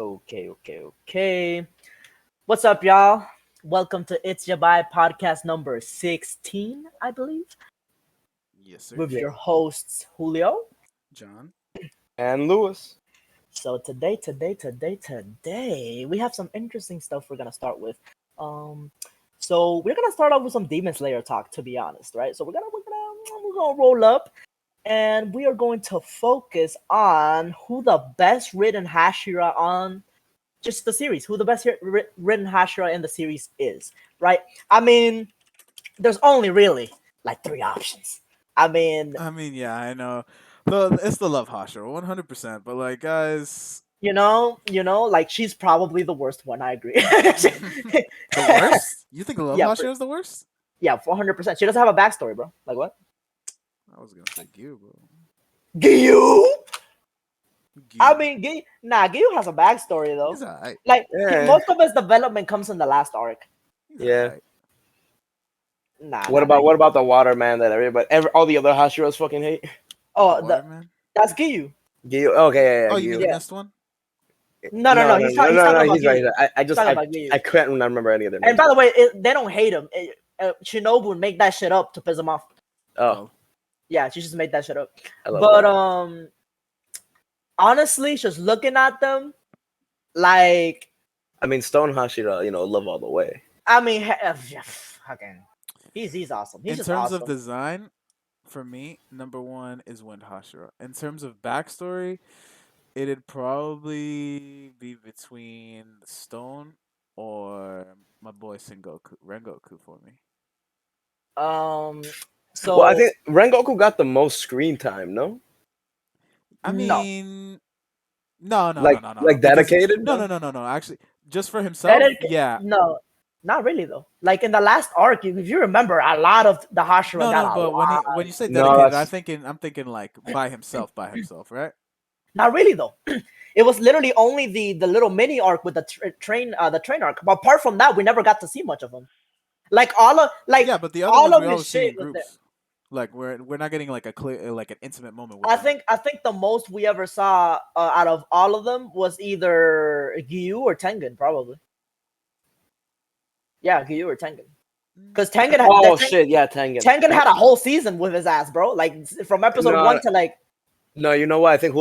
Okay. What's up, y'all? Welcome to It's Yabai podcast number 16, I believe, Yes, sir. with Yeah. your hosts, Julio. John. And Lewis. So today, we have some interesting stuff we're gonna start with. Um, so we're gonna start off with some Demon Slayer talk, to be honest, right? So we're gonna roll up, and we are going to focus on who the best written Hashira on just the series, who the best written Hashira in the series is, right? I mean, there's only really like three options. I mean, Yeah, I know. It's the love Hashira, 100%. But like, guys, like she's probably the worst one. I agree. the worst? You think the love Yeah, Hashira is the worst? yeah, 400%. She doesn't have a backstory, bro. Like what? I was gonna say Gyu, bro. Gyu. I Gyu. mean, Gyu has a backstory though. He's alright. Like Yeah. most of his development comes in the last arc. He's Yeah. alright. What about the water man that all the other Hashiras fucking hate? Oh, The Waterman? that's Gyu. Gyu. Okay, Oh, you mean Gyu. the Yeah. missed one? No. He's talking about He's right. Gyu. I He's talking about Gyu. I couldn't remember any of their names. And by the way, they don't hate him. Shinobu make that shit up to piss him off. Oh, Yeah, she just made that shit up. I love But that. honestly, just looking at them, like, I mean, Stone Hashira, love all the way. I mean, fucking, he's awesome. He's In just terms awesome. of design, for me, number one is Wind Hashira. In terms of backstory, it'd probably be between Stone or my boy Rengoku for me. So Well, I think Rengoku got the most screen time. No, I No. mean, no. like Because- dedicated. No. Actually, just for himself, yeah. no, not really though. Like in the last arc, if you remember, a lot of the Hashira No, got a but lot. when you say No, dedicated, that's- I'm thinking like by himself, right? Not really though. It was literally only the little mini arc with the train arc. But apart from that, we never got to see much of him. Like Yeah, but the other all ones of we his always see in shit was there. groups. Like we're not getting like a clear like an intimate moment with I him. think the most we ever saw out of all of them was either Gyu or Tengen, probably. Yeah, Gyu or Tengen. Because Tengen had Oh shit, yeah, Tengen. Tengen had a whole season with his ass, bro. Like from episode No. 1 to like No, you know what? I think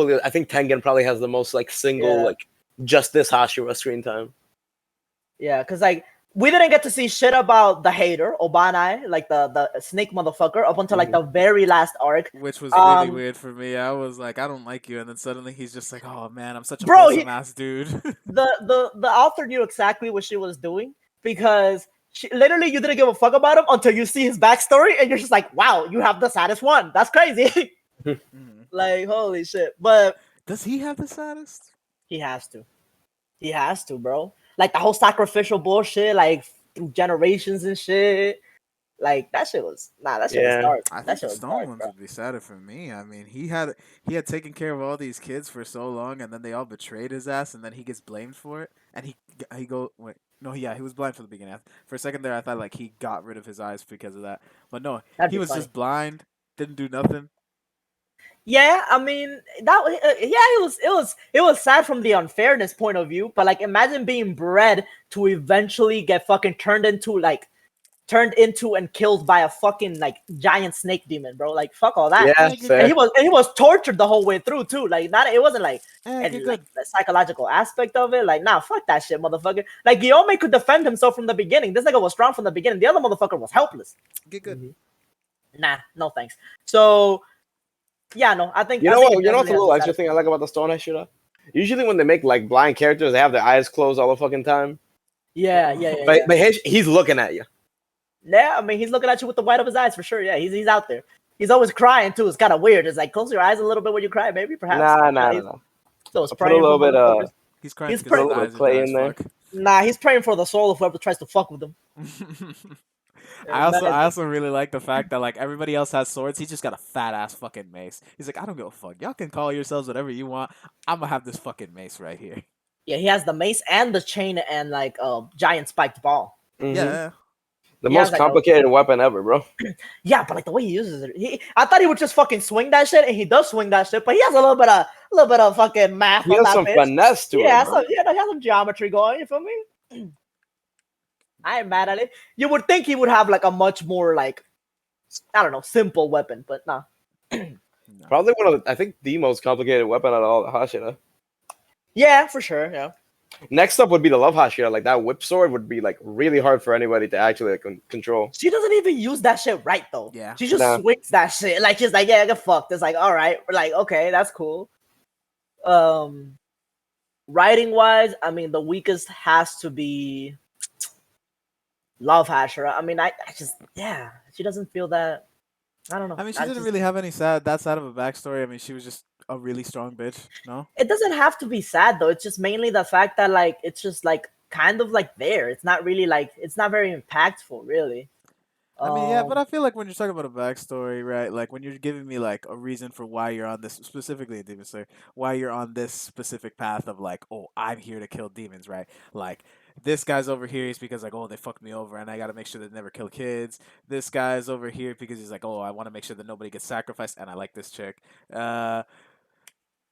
Tengen probably has the most like single Yeah. like just this Hashira screen time. yeah, because like we didn't get to see shit about the hater Obanai, like the snake motherfucker, up until like the very last arc. Which was really Um, weird for me. I was like, I don't like you, and then suddenly he's just like, oh man, I'm such a Bro, wholesome ass dude. The author knew exactly what she was doing because she literally you didn't give a fuck about him until you see his backstory and you're just like, wow, you have the saddest one. That's crazy. Mhm. Like holy shit. But Does he have the saddest? he has to. He has to, bro. Like the whole sacrificial bullshit, like through generations and shit. Like that shit was that shit Yeah. was dark. I That think shit the was Stone dark, ones bro. would be sadder for me. I mean, he had taken care of all these kids for so long, and then they all betrayed his ass, and then he gets blamed for it, and he go wait. No, yeah, he was blind from the beginning. For a second there, I thought like he got rid of his eyes because of that, but no, That'd he be was funny. just blind, didn't do nothing. Yeah, I mean it was sad from the unfairness point of view, but like imagine being bred to eventually get fucking turned into and killed by a fucking like giant snake demon, bro. Like fuck all that. Yeah, And fair. And he was tortured the whole way through too. Like it wasn't like Get and good. like the psychological aspect of it. Like nah, fuck that shit, motherfucker. Like Guillaume could defend himself from the beginning. This nigga was strong from the beginning. The other motherfucker was helpless. Get good. Nah, no thanks. So yeah, no, I think You I know think what? it You know what's a definitely little has extra thing I like about the Stone Hashira? Usually when they make like blind characters, they have their eyes closed all the fucking time. Yeah. But he's looking at you. Yeah, I mean, he's looking at you with the white of his eyes for sure. Yeah, he's out there. He's always crying too. It's kind of weird. It's like close your eyes a little bit when you cry, maybe perhaps. Nah. So it's I'll put a praying little for bit motherfuckers. He's crying He's because his pretty- eyes are Clay dry in as there. fuck. Nah, he's praying for the soul of whoever tries to fuck with him. I also really like the fact that like everybody else has swords, he's just got a fat ass fucking mace. He's like, I don't give a fuck. Y'all can call yourselves whatever you want. I'm gonna have this fucking mace right here. Yeah, he has the mace and the chain and like a giant spiked ball. Mhm. Yeah. The He has, most like, a- complicated weapon ever, bro. Yeah, but like the way he uses it, I thought he would just fucking swing that shit, and he does swing that shit, but he has a little bit of little bit of fucking math He on has that some bitch. finesse to Yeah, it, so bro. yeah, he has some geometry going. You feel me? I ain't mad at it. You would think he would have like a much more like I don't know simple weapon, but nah. No. Probably one of I think the most complicated weapon out of all the Hashira. Yeah, for sure. Yeah. Next up would be the love Hashira. Like that whip sword would be like really hard for anybody to actually like, control. She doesn't even use that shit right though. Yeah. She just Nah. swings that shit. Like she's like, yeah, get fucked. It's like, all right, like, okay, that's cool. Writing wise, I mean the weakest has to be Love Hashira. I mean, I just yeah, she doesn't feel that I don't know. I mean, she I didn't just really have any that side of a backstory. I mean, she was just a really strong bitch. No. it doesn't have to be sad though. It's just mainly the fact that like it's just like kind of like there. It's not really like it's not very impactful really. I mean, yeah, but Um I feel like when you're talking about a backstory, right? Like when you're giving me like a reason for why you're on this, specifically in Demon Slayer, why you're on this specific path of like, oh, I'm here to kill demons, right? Like this guy's over here is because like, oh, they fucked me over, and I got to make sure they never kill kids. This guy's over here because he's like, oh, I want to make sure that nobody gets sacrificed, and I like this chick.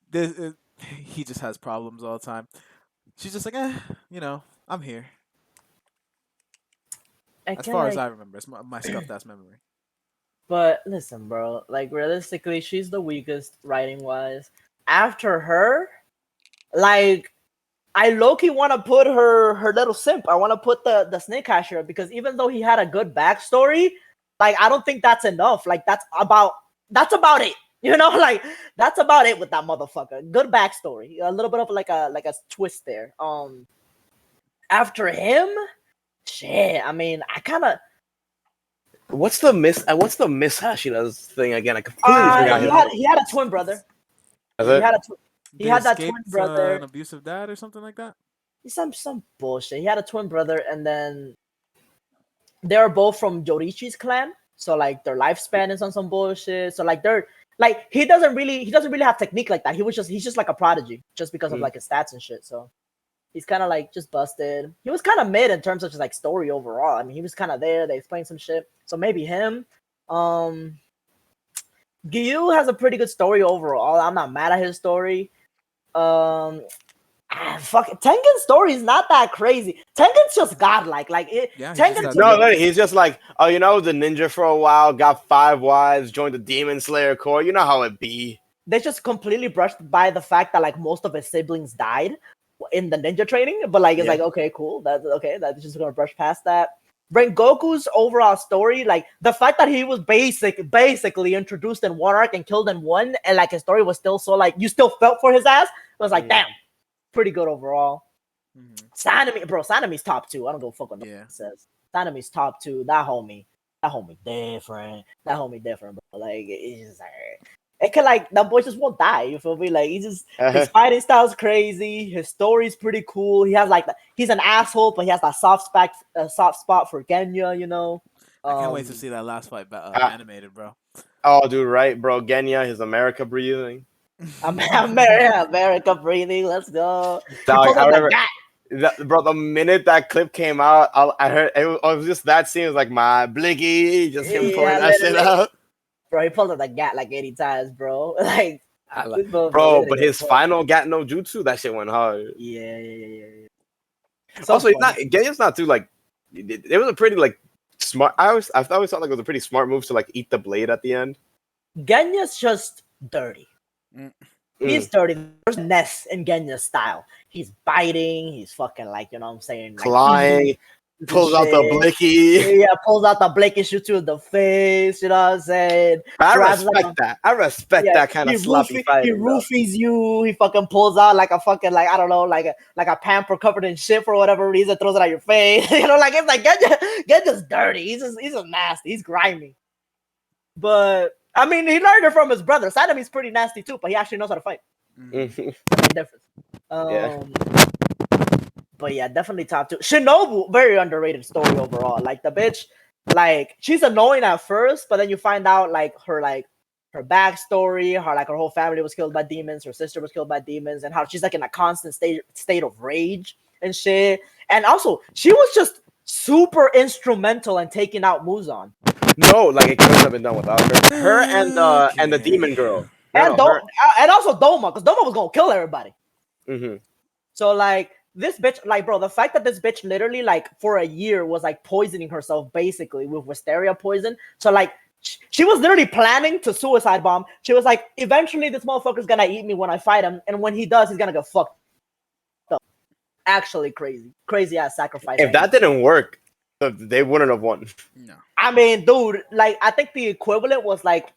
This he just has problems all the time. She's just like, I'm here. I As can far as like I remember, it's my scuffed ass memory. but listen, bro, like realistically, she's the weakest writing wise. After her, like I low-key want to put her little simp. I want to put the snake catcher because even though he had a good backstory, like I don't think that's enough. Like that's about it. You know, like that's about it with that motherfucker. Good backstory, a little bit of like a twist there. After him, shit. I mean, I kind of What's the miss Hashira's thing again? I completely forgot his name. he had a twin brother. Is He it? had a he They had that twin escaped brother. an abusive dad or something like that. Some bullshit. He had a twin brother, and then they were both from Yorichi's clan. So like their lifespan is on some bullshit. So like they're like he doesn't really have technique like that. He's just like a prodigy just because of like his stats and shit. So he's kind of like just busted. He was kind of mid in terms of just like story overall. I mean, he was kind of there. They explained some shit. So maybe him. Gyu has a pretty good story overall. I'm not mad at his story. Fuck Tengen's story is not that crazy. Tengen's just godlike. Like it. Yeah, he just Tengen's has No, good- literally, he's just like, oh, the ninja for a while, got 5 wives, joined the Demon Slayer Corps. You know how it be. they just completely brushed by the fact that like most of his siblings died in the ninja training. But like it's like okay, cool. That's okay. That's just gonna brush past that. Rengoku's overall story, like the fact that he was basically introduced in one arc and killed in one, and like his story was still so like you still felt for his ass. It was like damn, pretty good overall. Sanemi's top 2. I don't go fuck what nobody says. Sanemi's top 2. That homie different. That homie different, bro. Like it's just it can like that boy just won't die. You feel me? Like his fighting style's crazy. His story's pretty cool. He has like he's an asshole, but he has that soft spot for Genya. You know. I can't wait to see that last fight animated, bro. Oh, dude, right, bro. Genya, his America breathing. America breathing. Let's go. Dog, I remember, bro, the minute that clip came out, I heard it was just that scene. It was like my blicky, just him pulling that shit out. Bro, he pulled out the gat like 80 times, bro. Like, bro, but his final gat no jutsu, that shit went hard. Yeah. So also, Genya's not too like. It was a pretty like smart. I always thought like it was a pretty smart move to like eat the blade at the end. Genya's just dirty. He's dirty. There's Ness in Genya's style. He's biting. He's fucking like, you know what I'm saying? Like, clawing. Pulls out the blicky. Yeah, pulls out the blicky, shoots you in the face. You know what I'm saying? I respect that. I respect that kind of sloppy fighting. He roofies you. He fucking pulls out like a fucking like I don't know, like a pamper covered in shit for whatever reason. Throws it at your face. You know, like it's like Genya's dirty. He's just nasty. He's grimy. But I mean, he learned it from his brother. Sanemi's pretty nasty too, but he actually knows how to fight. That's the difference. But yeah, definitely top 2. Shinobu, very underrated story overall. Like the bitch, like she's annoying at first, but then you find out like her backstory, her whole family was killed by demons, her sister was killed by demons, and how she's like in a constant state of rage and shit. And also, she was just super instrumental in taking out Muzan. No, like it couldn't have been done without her. Her and the demon girl. and no, her. and also Doma, because Doma was gonna kill everybody. Hmm. So like this bitch, like bro, the fact that this bitch literally like for a year was like poisoning herself basically with wisteria poison. So like she was literally planning to suicide bomb. She was like, eventually this motherfucker's gonna eat me when I fight him, and when he does, he's gonna get fucked up. Actually, crazy ass sacrifice. If that didn't work, they wouldn't have won. No. I mean, dude, like I think the equivalent was like,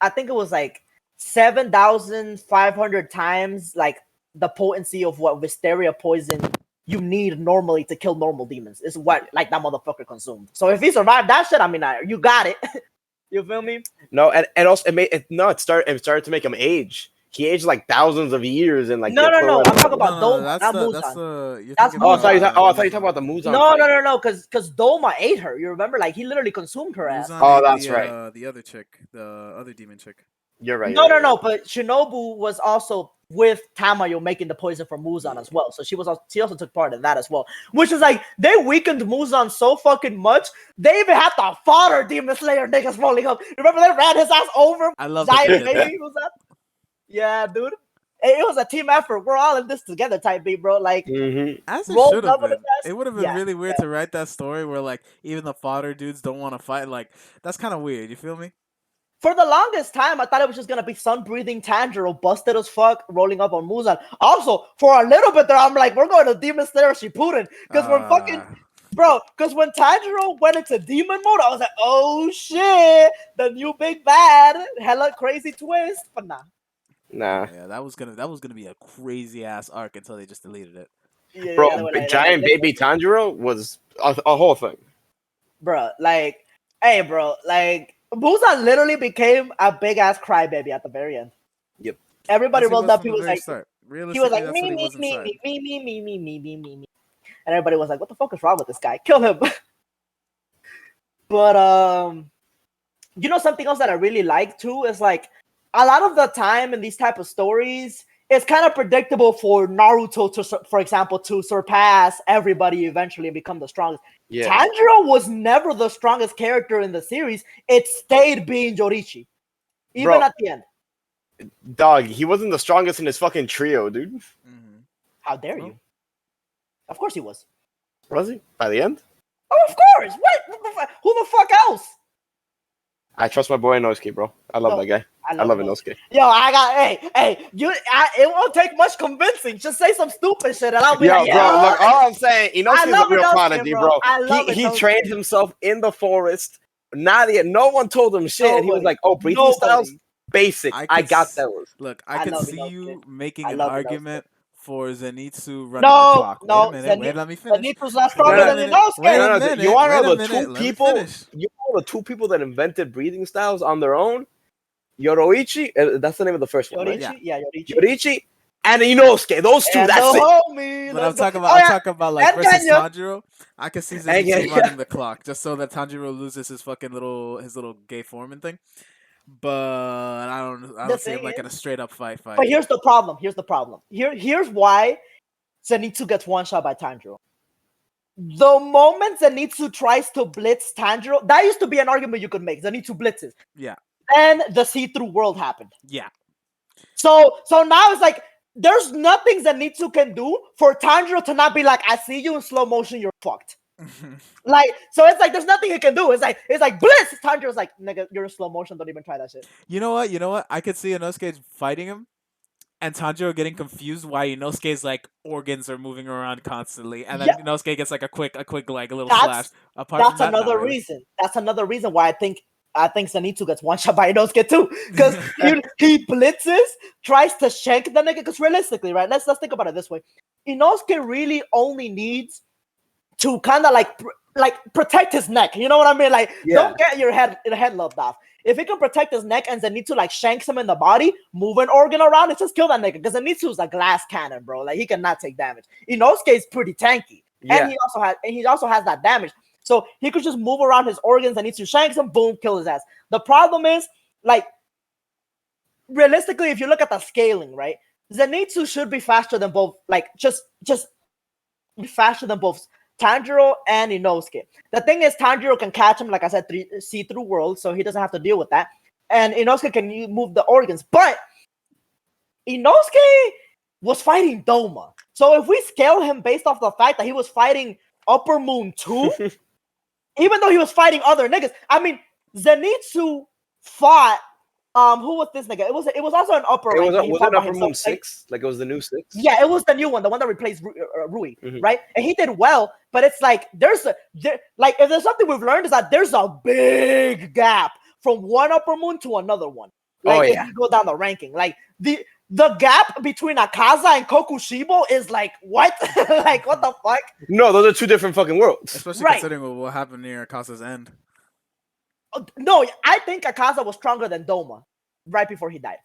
I think it was like 7,500 times like the potency of what wisteria poison you need normally to kill normal demons. Is what like that motherfucker consumed. So if he survived that shit, I mean, you got it. You feel me? No, and also it started to make him age. He aged like thousands of years in like No. I'm talking No, about no, Doma, that's not the Muzan. that's the. You're That's thinking Oh, I thought you about, thought you talking about the Muzan. No, because Doma ate her. You remember? Like he literally consumed her ass. Muzan Oh, ate that's the, right. The other chick, the other demon chick. You're right. No. But Shinobu was also with Tamayo making the poison for Muzan as well. So she also took part in that as well. Which is like they weakened Muzan so fucking much. They even had to fodder Demon Slayer niggas rolling up. Remember they ran his ass over? I love Giant that they did baby was that? Yeah, dude. It was a team effort. We're all in this together, type B, bro. Like Mm-hmm. As it rolled should have up on his been. ass. It would have been really weird to write that story where like even the fodder dudes don't want to fight. Like that's kind of weird. You feel me? For the longest time, I thought it was just gonna be sun-breathing Tanjiro, busted as fuck, rolling up on Muzan. Also, for a little bit there, I'm like, we're going to Demon Slayer Shippuden. Because we're fucking... Bro, because when Tanjiro went into demon mode, I was like, oh shit, the new big bad. Hella crazy twist. But nah. Yeah, that was gonna be a crazy ass arc until they just deleted it. Yeah, Bro, they were like, giant baby Tanjiro was a whole thing. Bro, like, hey, bro, like, Muzan literally became a big ass crybaby at the very end. Yep. Everybody rolled up. He was like, Realistically, me. And everybody was like, what the fuck is wrong with this guy? Kill him. But you know something else that I really like too is like a lot of the time in these type of stories, it's kind of predictable for Naruto to, for example, to surpass everybody eventually and become the strongest. Yeah. Tanjiro was never the strongest character in the series. It stayed being Yorichi, even at the end. Dog, he wasn't the strongest in his fucking trio, dude. Mm-hmm. How dare you? Of course he was. Was he? By the end? Oh, of course. What? Who the fuck else? I trust my boy Inosuke, bro. I love that guy. I love Inosuke. Yo, it won't take much convincing. Just say some stupid shit and I'll be like, bro, look, all I'm saying, Inosuke's a real prodigy, bro. He trained himself in the forest. No one told him shit. And he was like, oh, breathing styles? Basic. I got those. Look, I can see you making an argument for Zenitsu running the clock. No, wait, let me finish. Zenitsu's not stronger than Inosuke. You want to know the two people? You know the two people that invented breathing styles on their own? Yoroichi, that's the name of the first one, right? Yeah, Yorichi. Yorichi and Inosuke. Those two, that's it. Homie, but I'm talking about like versus Tanjiro. I can see Zenitsu running the clock just so that Tanjiro loses his fucking little gay foreman thing. But I don't see him like in a straight up fight. But here's the problem. Here's why Zenitsu gets one shot by Tanjiro. The moment Zenitsu tries to blitz Tanjiro, that used to be an argument you could make. Zenitsu blitzes. Yeah. And the see-through world happened. Yeah. So now it's like there's nothing Zenitsu can do for Tanjiro to not be like, I see you in slow motion, you're fucked. Like, so it's like there's nothing he can do. It's like blitz. Tanjiro's like, nigga, you're in slow motion. Don't even try that shit. You know what? I could see Inosuke fighting him, and Tanjiro getting confused why Inosuke's like organs are moving around constantly, and then Inosuke gets like a quick like a little flash. That's another reason. That's another reason why I think Zenitsu gets one shot by Inosuke too, because he blitzes, tries to shank the nigga. Because realistically, right? Let's think about it this way. Inosuke really only needs to kind of like protect his neck. You know what I mean? Like, don't get your head lopped off. If he can protect his neck and Zenitsu like shanks him in the body, move an organ around, it's just kill that nigga. Because Zenitsu is a glass cannon, bro. Like, he cannot take damage. Inosuke is pretty tanky, and he also has that damage. So he could just move around his organs. Zenitsu shanks him, boom, kill his ass. The problem is, like, realistically, if you look at the scaling, right, Zenitsu should be faster than both. Like, just faster than both Tanjiro and Inosuke. The thing is, Tanjiro can catch him, like I said, see-through world, so he doesn't have to deal with that. And Inosuke can move the organs. But Inosuke was fighting Doma. So if we scale him based off the fact that he was fighting Upper Moon 2, even though he was fighting other niggas, I mean, Zenitsu fought who was this nigga? It was also an upper rank. Was it Upper Moon 6? Like it was the new 6? Yeah, it was the new one, the one that replaced Rui, right? And he did well, but it's like like if there's something we've learned is that there's a big gap from one Upper Moon to another one. Like if you go down the ranking, like the gap between Akaza and Kokushibo is like what? Like what the fuck? No, those are two different fucking worlds. Especially considering what happened near Akaza's end. No, I think Akaza was stronger than Doma right before he died.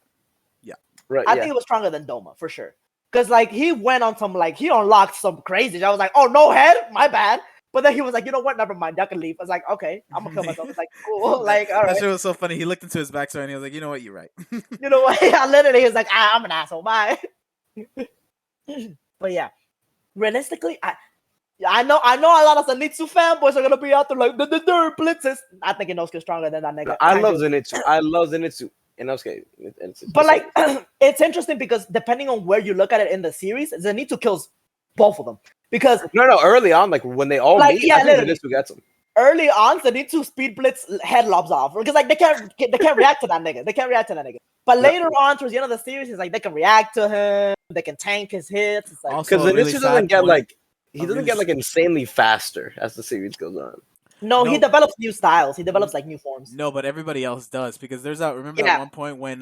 Yeah. Right. I think it was stronger than Doma for sure. Because like he went on some he unlocked some crazy. I was like, oh no head, my bad. But then he was like, you know what? Never mind. I can leave. I was like, okay, I'm gonna kill myself. It's like, cool. Like, all right. That shit was so funny. He looked into his backstory and he was like, you know what? You're right. You know what? I literally was like, I'm an asshole. Bye. But yeah, realistically, I know a lot of Zenitsu fanboys are gonna be out there like the blitzes. I think Inosuke's stronger than that nigga. I love Zenitsu. Inosuke. But like, it's interesting because depending on where you look at it in the series, Zenitsu kills both of them. Because early on, like when they all meet, I think Zenitsu gets him. Early on, Zenitsu speed blitz head lobs off because like they can't react to that nigga. They can't react to that nigga. But later on, towards the end of the series, it's like they can react to him. They can tank his hits. It's like because Zenitsu doesn't get like. He doesn't get like insanely faster as the series goes on. No, he develops new styles. He develops like new forms. No, but everybody else does because there's that. Remember at one point when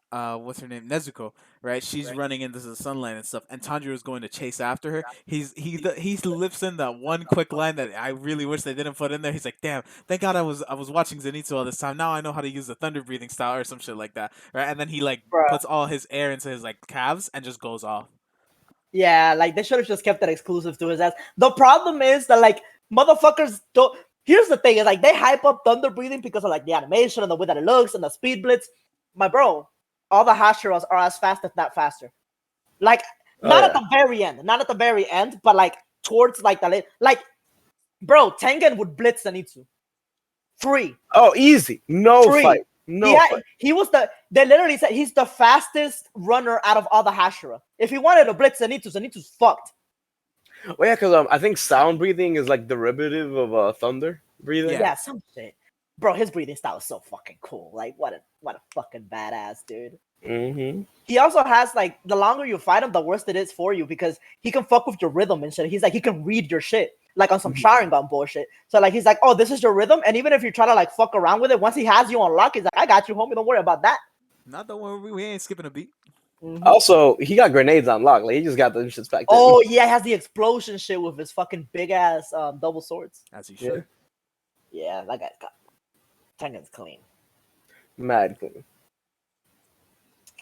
what's her name, Nezuko, right? She's running into the sunlight and stuff, and Tanjiro is going to chase after her. He lips in that one quick line that I really wish they didn't put in there. He's like, "Damn, thank God I was watching Zenitsu all this time. Now I know how to use the thunder breathing style or some shit like that, right?" And then he like puts all his air into his like calves and just goes off. Yeah, like they should have just kept that exclusive to his ass. The problem is that like motherfuckers don't. Here's the thing: is like they hype up thunder breathing because of like the animation and the way that it looks and the speed blitz. My bro, all the Hashiras are as fast, if not faster. Like not at the very end, but like towards like the late. Like, bro, Tengen would blitz Zenitsu. Free. Oh, easy. No fight. He was they literally said he's the fastest runner out of all the Hashira. If he wanted to blitz Zenitsu's fucked. Well, yeah, because I think sound breathing is like derivative of thunder breathing. Yeah, some shit. Bro, his breathing style is so fucking cool. Like, what a fucking badass, dude. Mm-hmm. He also has like the longer you fight him, the worse it is for you because he can fuck with your rhythm and shit. He's like he can read your shit. Like on some Sharingan bullshit. So like he's like, oh, this is your rhythm, and even if you try to like fuck around with it, once he has you on lock, he's like, I got you, homie. Don't worry about that. Not the one we ain't skipping a beat. Mm-hmm. Also, he got grenades on lock. Like he just got them shits back. Oh yeah, he has the explosion shit with his fucking big ass double swords. As he should. Yeah, that guy's got Tengen's clean. Mad clean.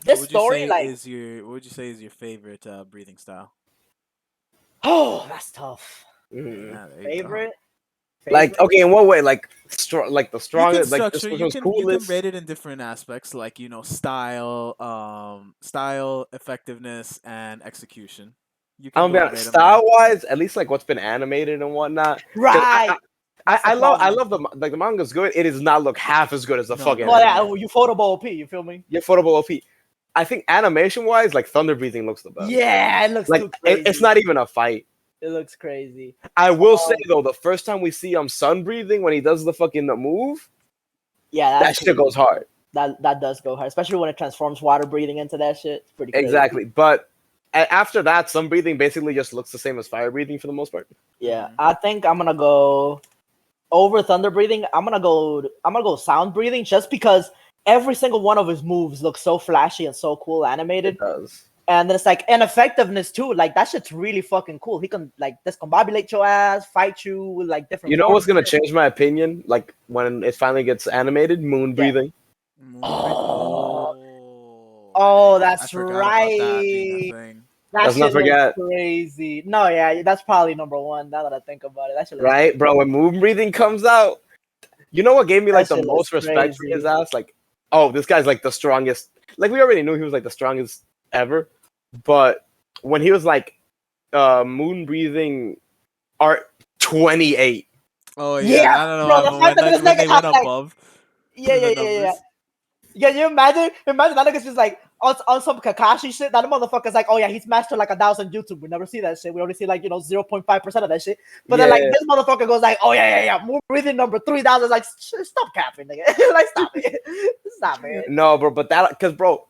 This story, like, what would you say is your favorite breathing style? Oh, that's tough. Favorite? Like, okay, in what way? Like, like the strongest, like this was coolest. You can rate it in different aspects, like style, effectiveness, and execution. You can style-wise, at least like what's been animated and whatnot. Right. I love the manga's good. It does not look half as good as the fucking. Well, yeah, you photable OP. You feel me? Yeah, photable OP. I think animation-wise, like thunder breathing looks the best. Yeah, it looks like it's not even a fight. It looks crazy. I will say though, the first time we see sun breathing when he does the fucking move, that shit goes hard. That does go hard, especially when it transforms water breathing into that shit. It's pretty crazy. Exactly, but after that, sun breathing basically just looks the same as fire breathing for the most part. Yeah, I think I'm gonna go over thunder breathing. I'm gonna go sound breathing just because every single one of his moves looks so flashy and so cool animated. It does. And then it's like, and effectiveness too. Like that shit's really fucking cool. He can like discombobulate your ass, fight you with like different. You know what's gonna change my opinion? Like when it finally gets animated, moon breathing. Oh, that's right. Let's not forget. Crazy. No, yeah, that's probably number one. Now that I think about it, that shit right, bro. When moon breathing comes out, you know what gave me like the most respect for his ass? Like, oh, this guy's like the strongest. Like we already knew he was like the strongest ever, but when he was like moon breathing art 28. Oh yeah, I don't know. Bro, when they went above. Yeah. Yeah, you imagine that nigga's just like on some Kakashi shit, that motherfucker's like, oh yeah, he's mastered like 1,000 YouTube. We never see that shit. We only see like 0.5% of that shit. But then like this motherfucker goes like, oh yeah. More breathing number 3,000. Like, stop capping, nigga. Like, stop it. Stop it. No, bro, but that because bro,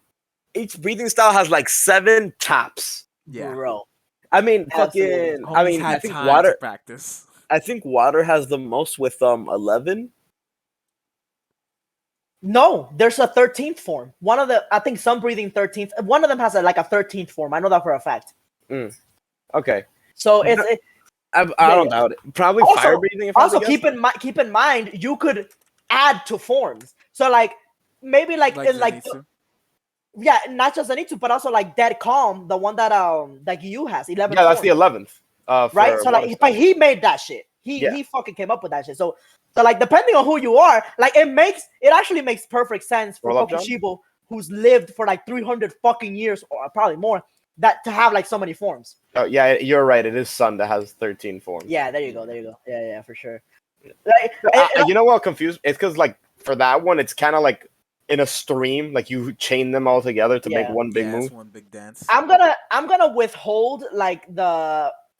each breathing style has like 7 tops. Yeah. Bro. I mean, Homies fucking. I mean, had I think time water. to practice. I think water has the most with 11. No, there's a 13th form. I think some breathing 13th. One of them has like a 13th form. I know that for a fact. Okay. So I don't doubt it. Probably also, fire breathing. If also keep in mind you could add to forms. So like maybe like yeah, not just Zenitsu, but also like Dead Calm, the one that Gyu has 11. Yeah, that's the 11th. Right. So like, but he made that shit. He fucking came up with that shit. So like depending on who you are, like it actually makes perfect sense for Kokushibo, who's lived for like 300 fucking years or probably more, that to have like so many forms. Oh yeah, you're right. It is Sun that has 13 forms. Yeah, there you go. Yeah, for sure. Like, you know what confused? It's because like for that one, it's kind of like in a stream, like you chain them all together to make one big move. It's one big dance. I'm gonna withhold like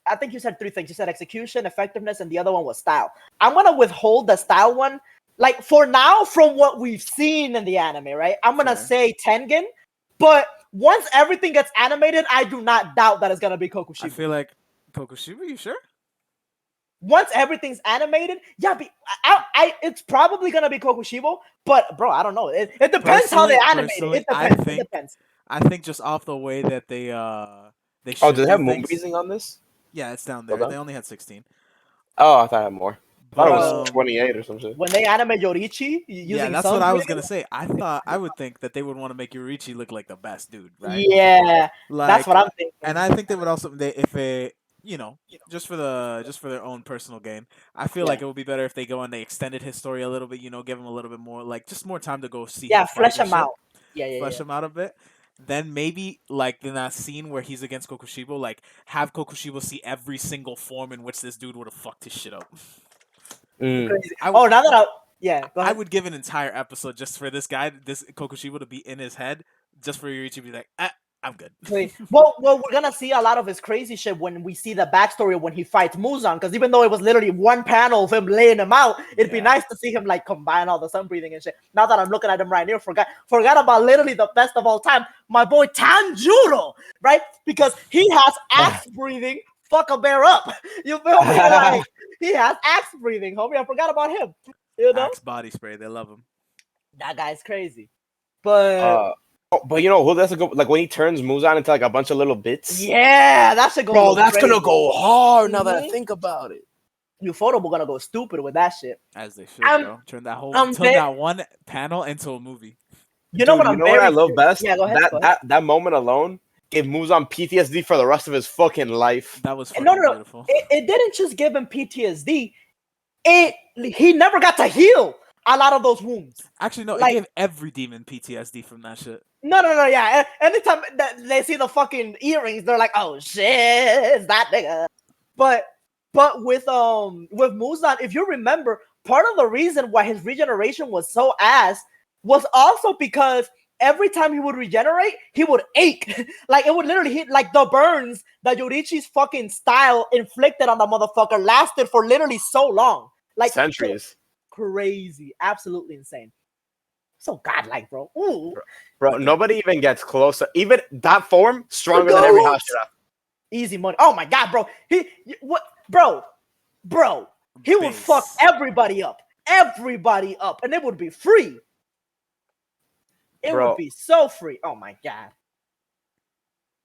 I think you said 3 things. You said execution, effectiveness, and the other one was style. I'm gonna withhold the style one. Like for now, from what we've seen in the anime, right? I'm gonna say Tengen, but once everything gets animated, I do not doubt that it's gonna be Kokushibo. I feel like Kokushibo. You sure? Once everything's animated, it's probably gonna be Kokushibo. But bro, I don't know. It depends how they animate it. It depends. I think just off the way that they do they have moon breathing on this? Yeah, it's down there. They only had 16. Oh, I thought I had more. I thought it was 28 or something. When they animate Yoriichi using that's what I was gonna say. I would think that they would want to make Yoriichi look like the best dude, right? Yeah, like, that's what I'm thinking. And I think they would also, just for their own personal gain, I feel like it would be better if they go and they extended his story a little bit. Give him a little bit more, like just more time to go see. Yeah, flesh him out. Flesh him out a bit. Then maybe like in that scene where he's against Kokushibo, like have Kokushibo see every single form in which this dude would have fucked his shit up. I would give an entire episode just for this Kokushibo to be in his head, just for Yoriichi to be like, I'm good. Well, we're gonna see a lot of his crazy shit when we see the backstory when he fights Muzan, because even though it was literally one panel of him laying him out, it'd be nice to see him like combine all the sun breathing and shit. Now that I'm looking at him right here, forgot about literally the best of all time, my boy Tanjiro, right? Because he has axe breathing. Fuck a bear up. You feel me? Like, he has axe breathing, homie. I forgot about him. Axe body spray. They love him. That guy's crazy. But but who that's a good, like when he turns Muzan into like a bunch of little bits. Yeah, that's a go. Bro, that's gonna go hard now that I think about it. Ufotable gonna go stupid with that shit. As they should, bro. Turn that one panel into a movie. What I love best? Yeah, go ahead. That moment alone gave Muzan PTSD for the rest of his fucking life. That was beautiful. It didn't just give him PTSD. He never got to heal a lot of those wounds. Actually, no, it gave every demon PTSD from that shit. No, yeah. Anytime that they see the fucking earrings, they're like, "Oh shit, it's that nigga." But with Muzan, if you remember, part of the reason why his regeneration was so ass was also because every time he would regenerate, he would ache. Like it would literally hit, like the burns that Yoriichi's fucking style inflicted on the motherfucker lasted for literally so long. Like centuries. Crazy. Absolutely insane. So godlike, bro. Ooh. Bro, nobody even gets close. Even that form, stronger than every Hashira. Easy money. Oh my god, bro. Bro. He would fuck everybody up. And it would be free. It would be so free. Oh my god.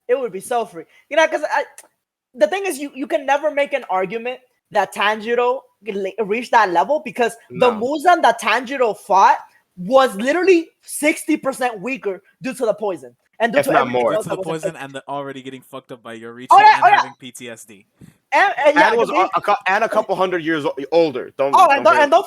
It would be so free. Because the thing is, you can never make an argument that Tanjiro reached that level, because the Muzan that Tanjiro fought was literally 60% weaker due to the poison. And due to not more. Due to the poison and the already getting fucked up by Yoriichi and having PTSD. And a couple hundred years older. Don't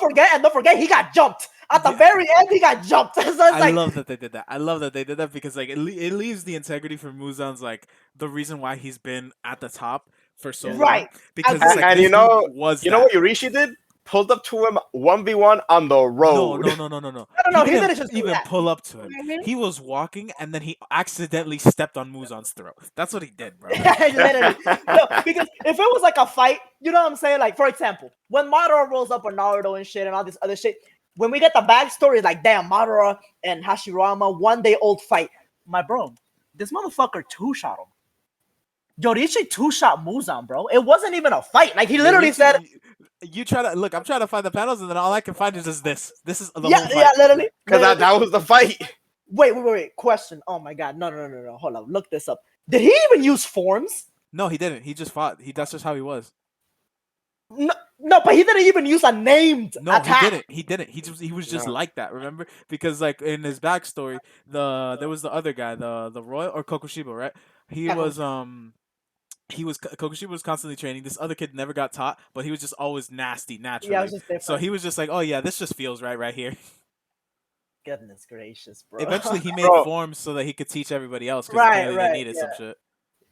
forget, he got jumped. At the very end, he got jumped. So I love that they did that. I love that they did that because like it leaves the integrity for Muzan's like the reason why he's been at the top for so long. Right. Because and you know what Yoriichi did? pulled up to him 1v1 on the road. No. No, He he didn't didn't just do even that. pull up to him. He was walking, and then he accidentally stepped on Muzan's throat. That's what he did, bro. Literally. No, because if it was like a fight, you know what I'm saying? Like, for example, when Madara rolls up on Naruto and shit and all this other shit, when we get the backstory, like, damn, Madara and Hashirama, 1 day old fight. My bro, this motherfucker two-shot him. Yorichi two-shot Muzan, bro. It wasn't even a fight. Like, he literally said... You try to... Look, I'm trying to find the panels, and then all I can find is just this. This is the whole fight. Yeah, literally. Because that was the fight. Wait. Question. Oh, my God. No. Hold on. Look this up. Did he even use forms? No, he didn't. He just fought. That's just how he was. No, but he didn't even use a named attack. He didn't. He was just like that. Remember? Because like in his backstory, there was the other guy, the Royal or Kokushibo, right? Kokushiba was constantly training. This other kid never got taught, but he was just always nasty naturally. Yeah, it was just different. So he was just like, oh yeah, this just feels right here. Goodness gracious, bro. Eventually, he made forms so that he could teach everybody else because apparently they needed some shit.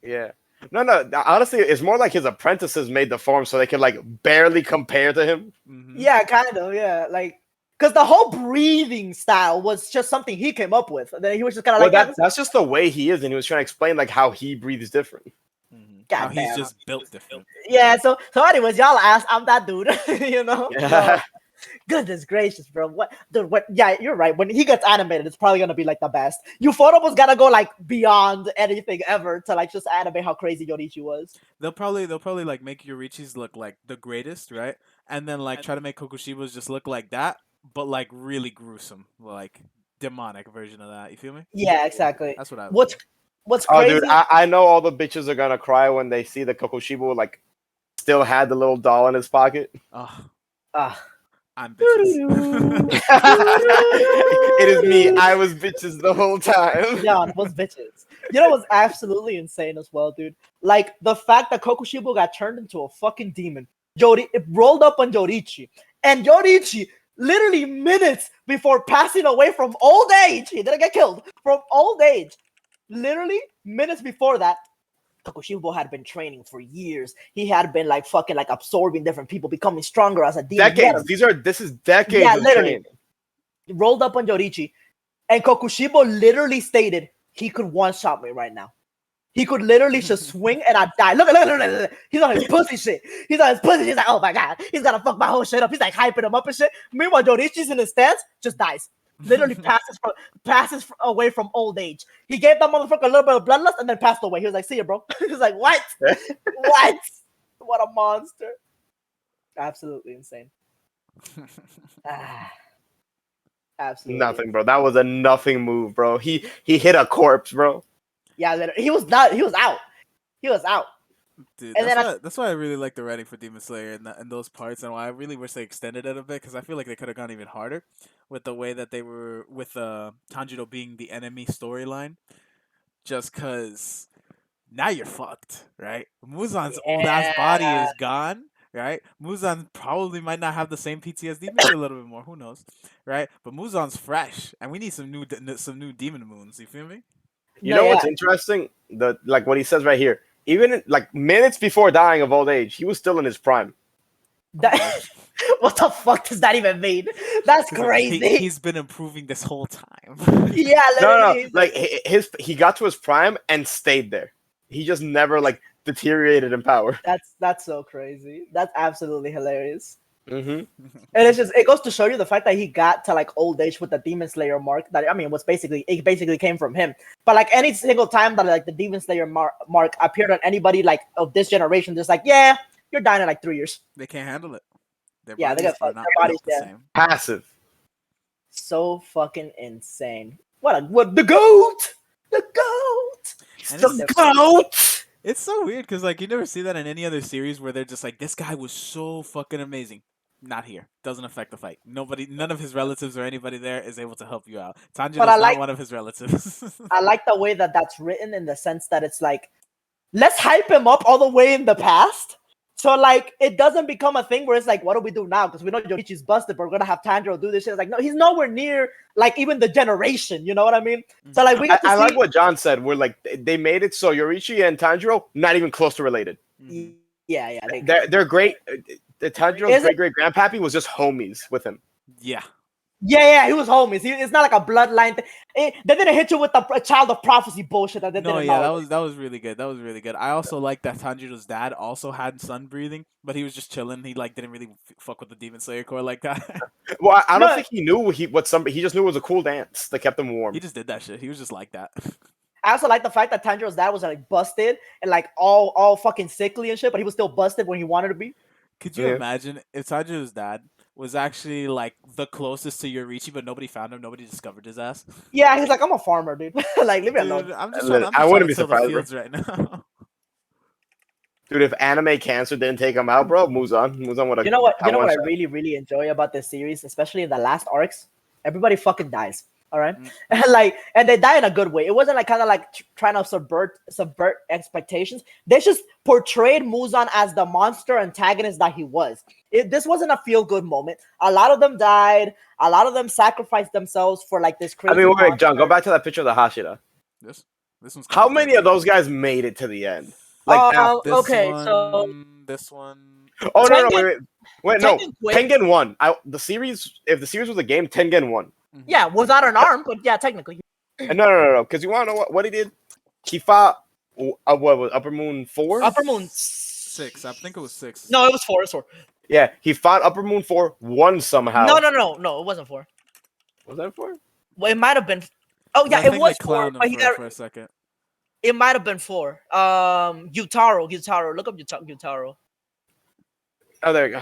Yeah. No. Honestly, it's more like his apprentices made the form so they could like barely compare to him. Mm-hmm. Yeah, kind of. Yeah, like because the whole breathing style was just something he came up with. And then he was just kind of that's just the way he is, and he was trying to explain like how he breathes different. How he's just built different. Yeah. So anyways, y'all asked, I'm that dude. You know. Yeah. So, goodness gracious, bro. What? Yeah, you're right. When he gets animated, it's probably gonna be like the best. Ufotable gotta go like beyond anything ever to like just animate how crazy Yorichi was. They'll probably like make Yorichi's look like the greatest, right? And then like try to make Kokushiba's just look like that, but like really gruesome, like demonic version of that. You feel me? Yeah, exactly. That's what I. What's crazy? Oh, dude, I know all the bitches are gonna cry when they see the Kokushibo like still had the little doll in his pocket. I'm bitches. It is me. I was bitches the whole time. Yeah, it was bitches. You know what's absolutely insane as well, dude? Like the fact that Kokushibo got turned into a fucking demon. It rolled up on Yorichi, and Yorichi literally minutes before passing away from old age. He didn't get killed from old age. Literally minutes before that, Kokushibo had been training for years. He had been like fucking like absorbing different people, becoming stronger as a demon. Decades. This is decades. Yeah, of literally. training. Rolled up on Yorichi, and Kokushibo literally stated he could one-shot me right now. He could literally just swing and I die. Look. He's on his pussy shit. He's like, oh my god, he's gonna fuck my whole shit up. He's like hyping him up and shit. Meanwhile, Yorichi's in his stance, just dies. Literally passes away from old age. He gave that motherfucker a little bit of bloodlust and then passed away. He was like, see ya, bro. He was like, what? What a monster. Absolutely insane. Absolutely. Nothing, bro. That was a nothing move, bro. He hit a corpse, bro. Yeah, literally. He was out. Dude, And that's why I really like the writing for Demon Slayer and those parts, and why I really wish they extended it a bit, because I feel like they could have gone even harder with the way that they were with Tanjiro being the enemy storyline. Just because now you're fucked, right? Muzan's old ass body is gone, right? Muzan probably might not have the same PTSD, maybe a little bit more, who knows, right? But Muzan's fresh, and we need some new demon moons. You feel me? You know what's interesting? Like what he says right here. Even like minutes before dying of old age, he was still in his prime. What the fuck does that even mean? That's crazy. He's been improving this whole time. Yeah, literally. No. Like he got to his prime and stayed there. He just never like deteriorated in power. That's so crazy. That's absolutely hilarious. Mm-hmm. And it goes to show you the fact that he got to like old age with the Demon Slayer mark. That it basically came from him. But like any single time that like the Demon Slayer mark appeared on anybody like of this generation, just like you're dying in like 3 years. They can't handle it. They get fucked. Their bodies dead. Passive. So fucking insane. What the goat? The goat. It's so weird because like you never see that in any other series where they're just like, this guy was so fucking amazing. Not here. Doesn't affect the fight. None of his relatives or anybody there is able to help you out. Tanjiro is not one of his relatives. I like the way that that's written in the sense that it's like, let's hype him up all the way in the past. So like it doesn't become a thing where it's like, what do we do now? Because we know Yorichi's busted, but we're gonna have Tanjiro do this shit. It's like, no, he's nowhere near like even the generation. You know what I mean? So like I like what John said. We're like they made it so Yorichi and Tanjiro not even close to related. Yeah. They're great. Tanjiro's great grandpappy was just homies with him. Yeah. Yeah, he was homies. It's not like a bloodline thing. They didn't hit you with a child of prophecy bullshit that they didn't know. that was really good. That was really good. I also like that Tanjiro's dad also had sun breathing, but he was just chilling. He like didn't really fuck with the Demon Slayer core like that. Well, I don't think he knew he just knew it was a cool dance that kept him warm. He just did that shit. He was just like that. I also like the fact that Tanjiro's dad was like busted and like all fucking sickly and shit, but he was still busted when he wanted to be. Could you imagine if Tanjiro's dad was actually like the closest to Yoriichi, but nobody found him, nobody discovered his ass? Yeah, he's like, I'm a farmer, dude. Like, leave me alone. I wouldn't be surprised the fields right now. Dude, if anime cancer didn't take him out, bro, Muzan would have. You know what I really, really enjoy about this series, especially in the last arcs? Everybody fucking dies. All right, and they die in a good way. It wasn't like kind of like trying to subvert expectations. They just portrayed Muzan as the monster antagonist that he was. This wasn't a feel good moment. A lot of them died. A lot of them sacrificed themselves for like this crazy. I mean, wait, John, go back to that picture of the Hashira. This one's. How many of those guys made it to the end? Like this one. Oh no, wait, no. Tengen won. If the series was a game, Tengen won. Yeah, without an arm, but yeah, technically. No. Because you want to know what he did? He fought what was Upper Moon 4? Upper Moon 6. I think it was 6. No, it was 4. It was 4. Yeah, he fought Upper Moon 4, won somehow. No, it wasn't 4. Was that 4? Well, it might have been. Oh yeah, it was 4. But for a second. It might have been 4. Gyutaro. Look up Gyutaro. Oh, there you go.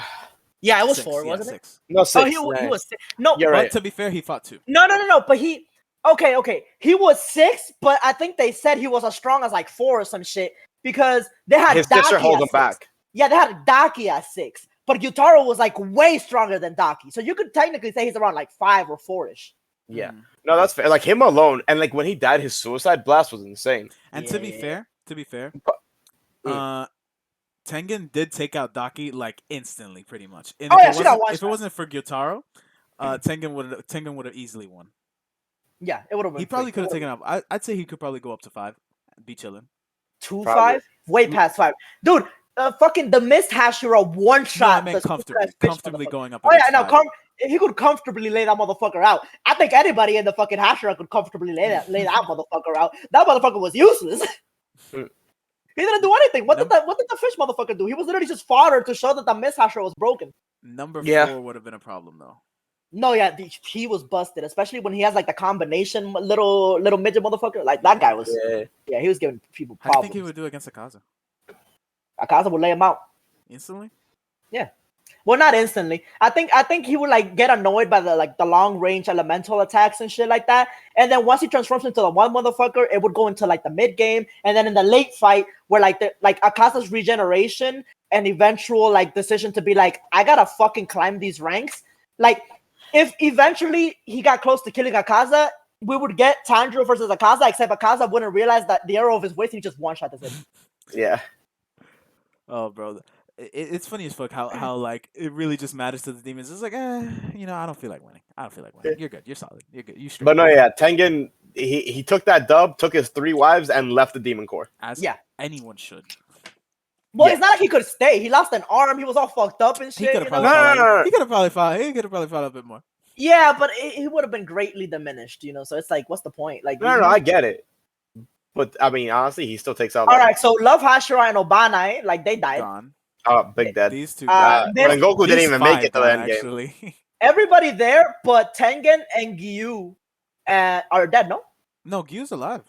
Yeah, it was 4, wasn't 6. it? No, 6. Oh, he was 6. No, you're right. But to be fair, he fought 2. No. But he. Okay. He was 6, but I think they said he was as strong as like 4 or some shit because they had his Daki sister hold him 6. back. Yeah, they had Daki at 6, but Gyutaro was like way stronger than Daki, so you could technically say he's around like 5 or 4ish. Yeah, no, that's fair. Like him alone, and like when he died, his suicide blast was insane. And to be fair, Tengen did take out Daki like instantly, pretty much. And if it wasn't for Gyutaro, Tengen would have easily won. Yeah, it would have been. He probably could have taken up. I'd say he could probably go up to 5 and be chilling. 2-5, way past 5, dude. Fucking the missed Hashira one shot. No, I meant comfortably going up. Oh yeah, no, he could comfortably lay that motherfucker out. I think anybody in the fucking Hashira could comfortably lay that motherfucker out. That motherfucker was useless. He didn't do anything. What did the fish motherfucker do? He was literally just fodder to show that the missed Hashira was broken. Number 4 would have been a problem though. No, yeah, he was busted, especially when he has like the combination little midget motherfucker. Like that guy was. Yeah, he was giving people problems. How do you think he would do against Akaza? Akaza would lay him out instantly. Yeah, well, not instantly. I think he would like get annoyed by the long range elemental attacks and shit like that. And then once he transforms into the one motherfucker, it would go into like the mid game, and then in the late fight, where like Akaza's regeneration and eventual like decision to be like, I gotta fucking climb these ranks. Like, if eventually he got close to killing Akaza, we would get Tanjiro versus Akaza, except Akaza wouldn't realize that the arrow of his waist, he just one shot this. Yeah. Oh, bro, it's funny as fuck how like it really just matters to the demons. It's like, I don't feel like winning. You're good. You're solid. You're good. You straight. But no, yeah, Tengen, he took that dub, took his 3 wives, and left the demon core. As anyone should. Well, it's not like he could stay. He lost an arm. He was all fucked up and shit. He could have probably fought a bit more. Yeah, but he would have been greatly diminished, So it's like, what's the point? Like, no, I get it. But I mean, honestly, he still takes out. All right, so Love Hashira and Obanai, like they died. Gone. Oh, big dead. These two. And Goku didn't even make it to the end game. Everybody there, but Tengen and Gyu are dead. No, Gyu's alive,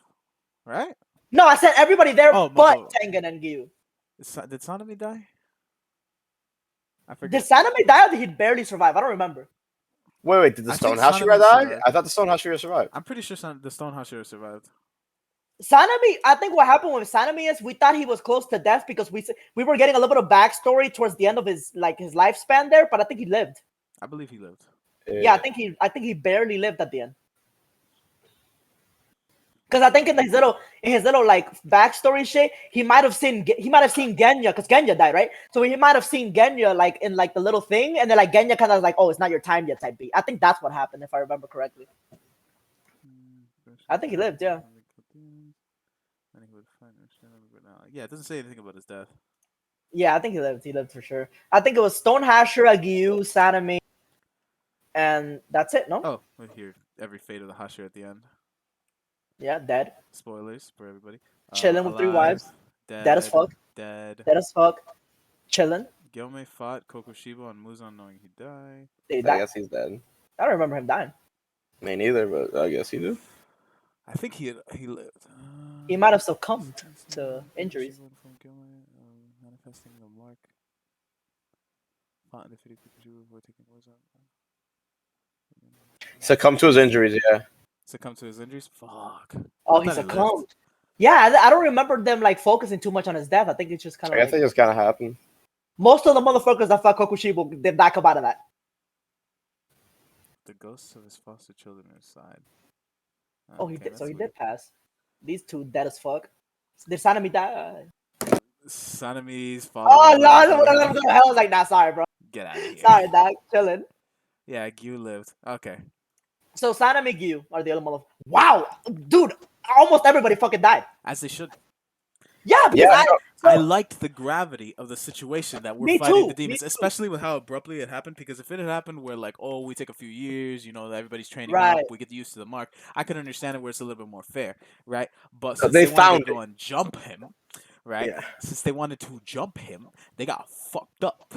right? No, I said everybody there, but Tengen and Gyu. Did Sanemi die? I forget. Did Sanemi die or did he barely survive? I don't remember. Wait, did the Stone Hashira die? I thought the Stone Hashira survived. I'm pretty sure the Stone Hashira survived. Sanemi, I think what happened with Sanemi is we thought he was close to death because we were getting a little bit of backstory towards the end of his lifespan there, but I think he lived. I believe he lived. Yeah, I think he barely lived at the end. Because I think in his little like backstory shit, he might have seen Genya because Genya died, right? So he might have seen Genya like in like the little thing, and then like Genya kind of like, oh, it's not your time yet type beat. I think that's what happened if I remember correctly. I think he lived, yeah. Yeah, it doesn't say anything about his death. Yeah, I think he lived. He lived for sure. I think it was Stone Hashira, Gyu, Sanemi, and that's it. No, Oh, we hear every fate of the Hashira at the end. yeah, dead, Spoilers for everybody. chilling with 3 wives, Alive, dead as dead, fuck, dead. dead as fuck, chilling. Gyomei fought Kokushibo and Muzan knowing he died. They I died. guess he's dead. I don't remember him dying. Me neither, but I guess he did. I think he lived. He might have succumbed to injuries. Kokushibo informed Gyomei, manifesting the mark. Fought and defeated Kokushibo before taking Muzan. Succumbed to his injuries, yeah. Succumbed to his injuries? Fuck. Oh, I he thought lived. succumbed. Yeah, I don't remember them like focusing too much on his death. I think it's just kind I of guess like it just kind of happened. most of the motherfuckers that fought Kokushibo did not come out of that. The ghosts of his foster children are inside. Oh, he Okay, did. So that's he weird. did pass. These two dead as fuck. Did Sanemi die? Saneme's Oh father. no! Let him go to hell. I was like, nah, sorry, bro. Get out of here. Sorry, dog. Chilling. Yeah, Gyu lived. Okay. So Sanemi, Gyu are the other motherfuckers. Wow, dude, almost everybody fucking died. As they should. Yeah, because Yeah, I liked the gravity of the situation that we're Me fighting too, the demons, me too. especially with how abruptly it happened. Because if it had happened where, like, oh, we take a few years, everybody's training Right. up, we get used to the mark, I could understand it where it's a little bit more fair, right? But So since they they wanted found to go and jump him, right? Yeah. Since they wanted to jump him, they got fucked up.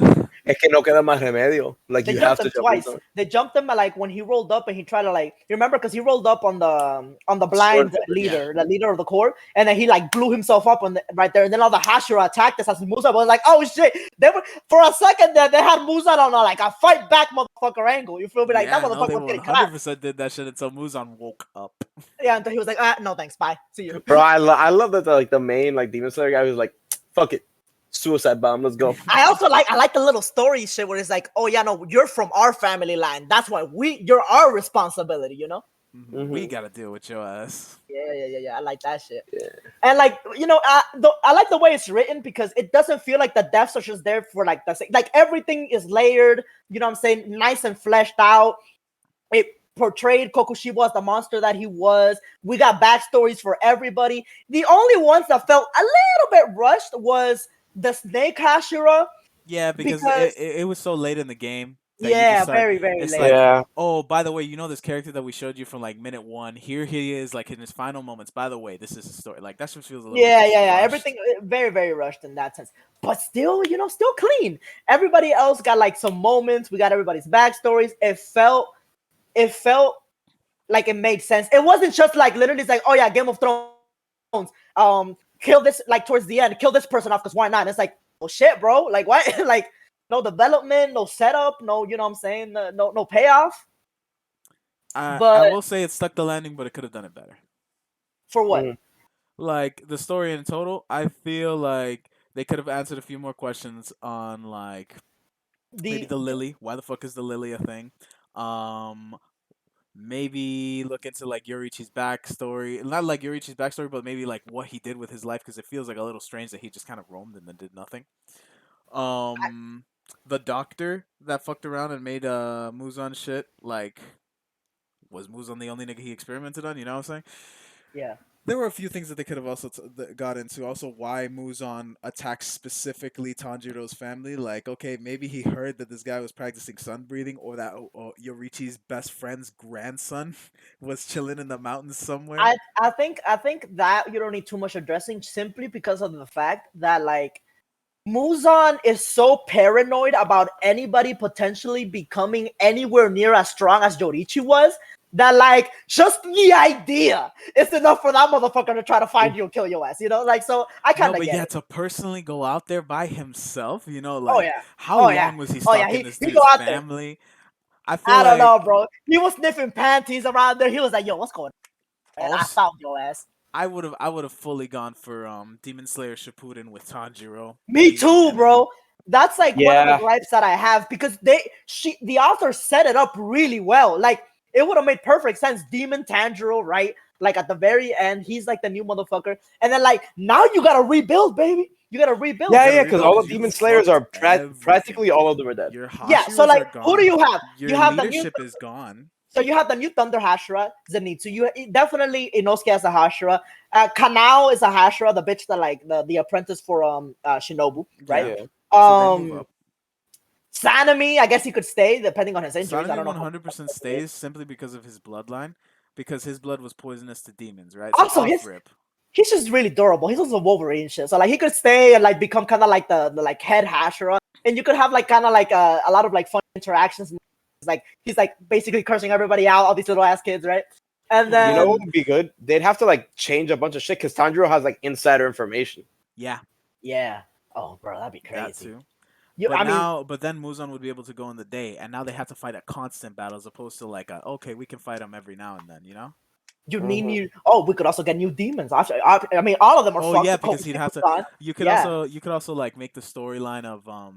Es que no queda más remedio. Like, they you have jumped to him jump twice. into it. They jumped him like when he rolled up and he tried to like. You remember because he rolled up on the blind Sword. leader, the leader of the court, and then he like blew himself up right there. And then all the Hashira attacked us as Musa was like, oh shit! They were for a second there. They had Musa on like a fight back motherfucker angle. You feel me? Like Yeah, that no, motherfucker they was getting clapped. 100% did that shit until Muzan woke up. Yeah, until he was like, no thanks, bye, see you. Bro, I love that the main like Demon Slayer guy was like, fuck it, suicide bomb, let's go. I also like the little story shit where it's like, oh yeah, no, you're from our family line. That's why you're our responsibility, you know? We gotta deal with your ass. Yeah. I like that shit. Yeah. And like, I like the way it's written because it doesn't feel like the deaths are just there for like the sake. Like everything is layered, you know what I'm saying? Nice and fleshed out. It portrayed Kokushibo as the monster that he was. We got backstories for everybody. The only ones that felt a little bit rushed was the Snake Hashira. Yeah, because it was so late in the game. That you Yeah, just start, very, very it's late. like, Yeah. oh, by the way, this character that we showed you from like minute 1. Here he is, like in his final moments. By the way, this is his story. Like that just feels a little. Yeah. rushed. Everything very, very rushed in that sense. But still, still clean. Everybody else got like some moments. We got everybody's backstories. It felt like it made sense. It wasn't just like literally it's like, oh yeah, Game of Thrones. Kill this like towards the end, kill this person off because why not? And it's like, oh shit, bro. Like what? Like no development, no setup, no, you know what I'm saying? No payoff. I But will say it stuck the landing, but it could have done it better. for what? Mhm. Like the story in total, I feel like they could have answered a few more questions on like maybe the Lily. Why the fuck is the Lily a thing? Maybe look into like Yorichi's backstory. Not like Yorichi's backstory, but maybe like what he did with his life because it feels like a little strange that he just kind of roamed and then did nothing. The doctor that fucked around and made Muzan shit, like was Muzan the only nigga he experimented on? You know what I'm saying? Yeah. There were a few things that they could have also got into. Also, why Muzan attacked specifically Tanjiro's family. Like, okay, maybe he heard that this guy was practicing sun breathing, or that Yorichi's best friend's grandson was chilling in the mountains somewhere. I think that you don't need too much addressing simply because of the fact that like Muzan is so paranoid about anybody potentially becoming anywhere near as strong as Yorichi was that like just the idea is enough for that motherfucker to try to find you and kill your ass, Like so I kind of get it. To personally go out there by himself, like Oh yeah. how Oh, long yeah. was he Oh, yeah. stalking this He dude's go out there. family? I feel I don't like know, bro. He was sniffing panties around there. He was like, "Yo, what's going on?" And I Also- found your ass. I would have fully gone for Demon Slayer Shippuden with Tanjiro. Me being too, the enemy. bro. That's like one of Yeah. the gripes that I have because the author set it up really well. Like it would have made perfect sense. Demon Tanjiro, right? Like at the very end, he's like the new motherfucker, and then like now you gotta rebuild, baby. You gotta rebuild. Yeah, because all rebuild, the you Demon Slayers are fucked everything. practically all of them are dead. Your Yeah, so Hashiras like are gone. who do you have? Your You have the new leadership is gone. So you have the new Thunder Hashira, Zenitsu. You definitely Inosuke as a Hashira. Kanao is a Hashira, the bitch that like the apprentice for Shinobu, right? Yeah. So they move up. Sanemi, I guess he could stay depending on his injuries. I Sanemi don't know. 100% stays simply because of his bloodline, because his blood was poisonous to demons, right? So Also, off rip. he's just really durable. He's also Wolverine shit. So like he could stay and like become kind of like the like head Hashira, and you could have like kind of like a lot of like fun interactions. Like he's like basically cursing everybody out, all these little ass kids, right? And then You know what would be good? They'd have to like change a bunch of shit because Tanjiro has like insider information. Yeah. Yeah. Oh, bro, that'd be crazy. That too. You, But then Muzan would be able to go in the day, and now they have to fight a constant battle as opposed to like okay, we can fight them every now and then, you know? you need new. Oh, we could also get new demons. I mean, all of them are. Oh fucked. yeah, because he'd have to. You could also like make the storyline of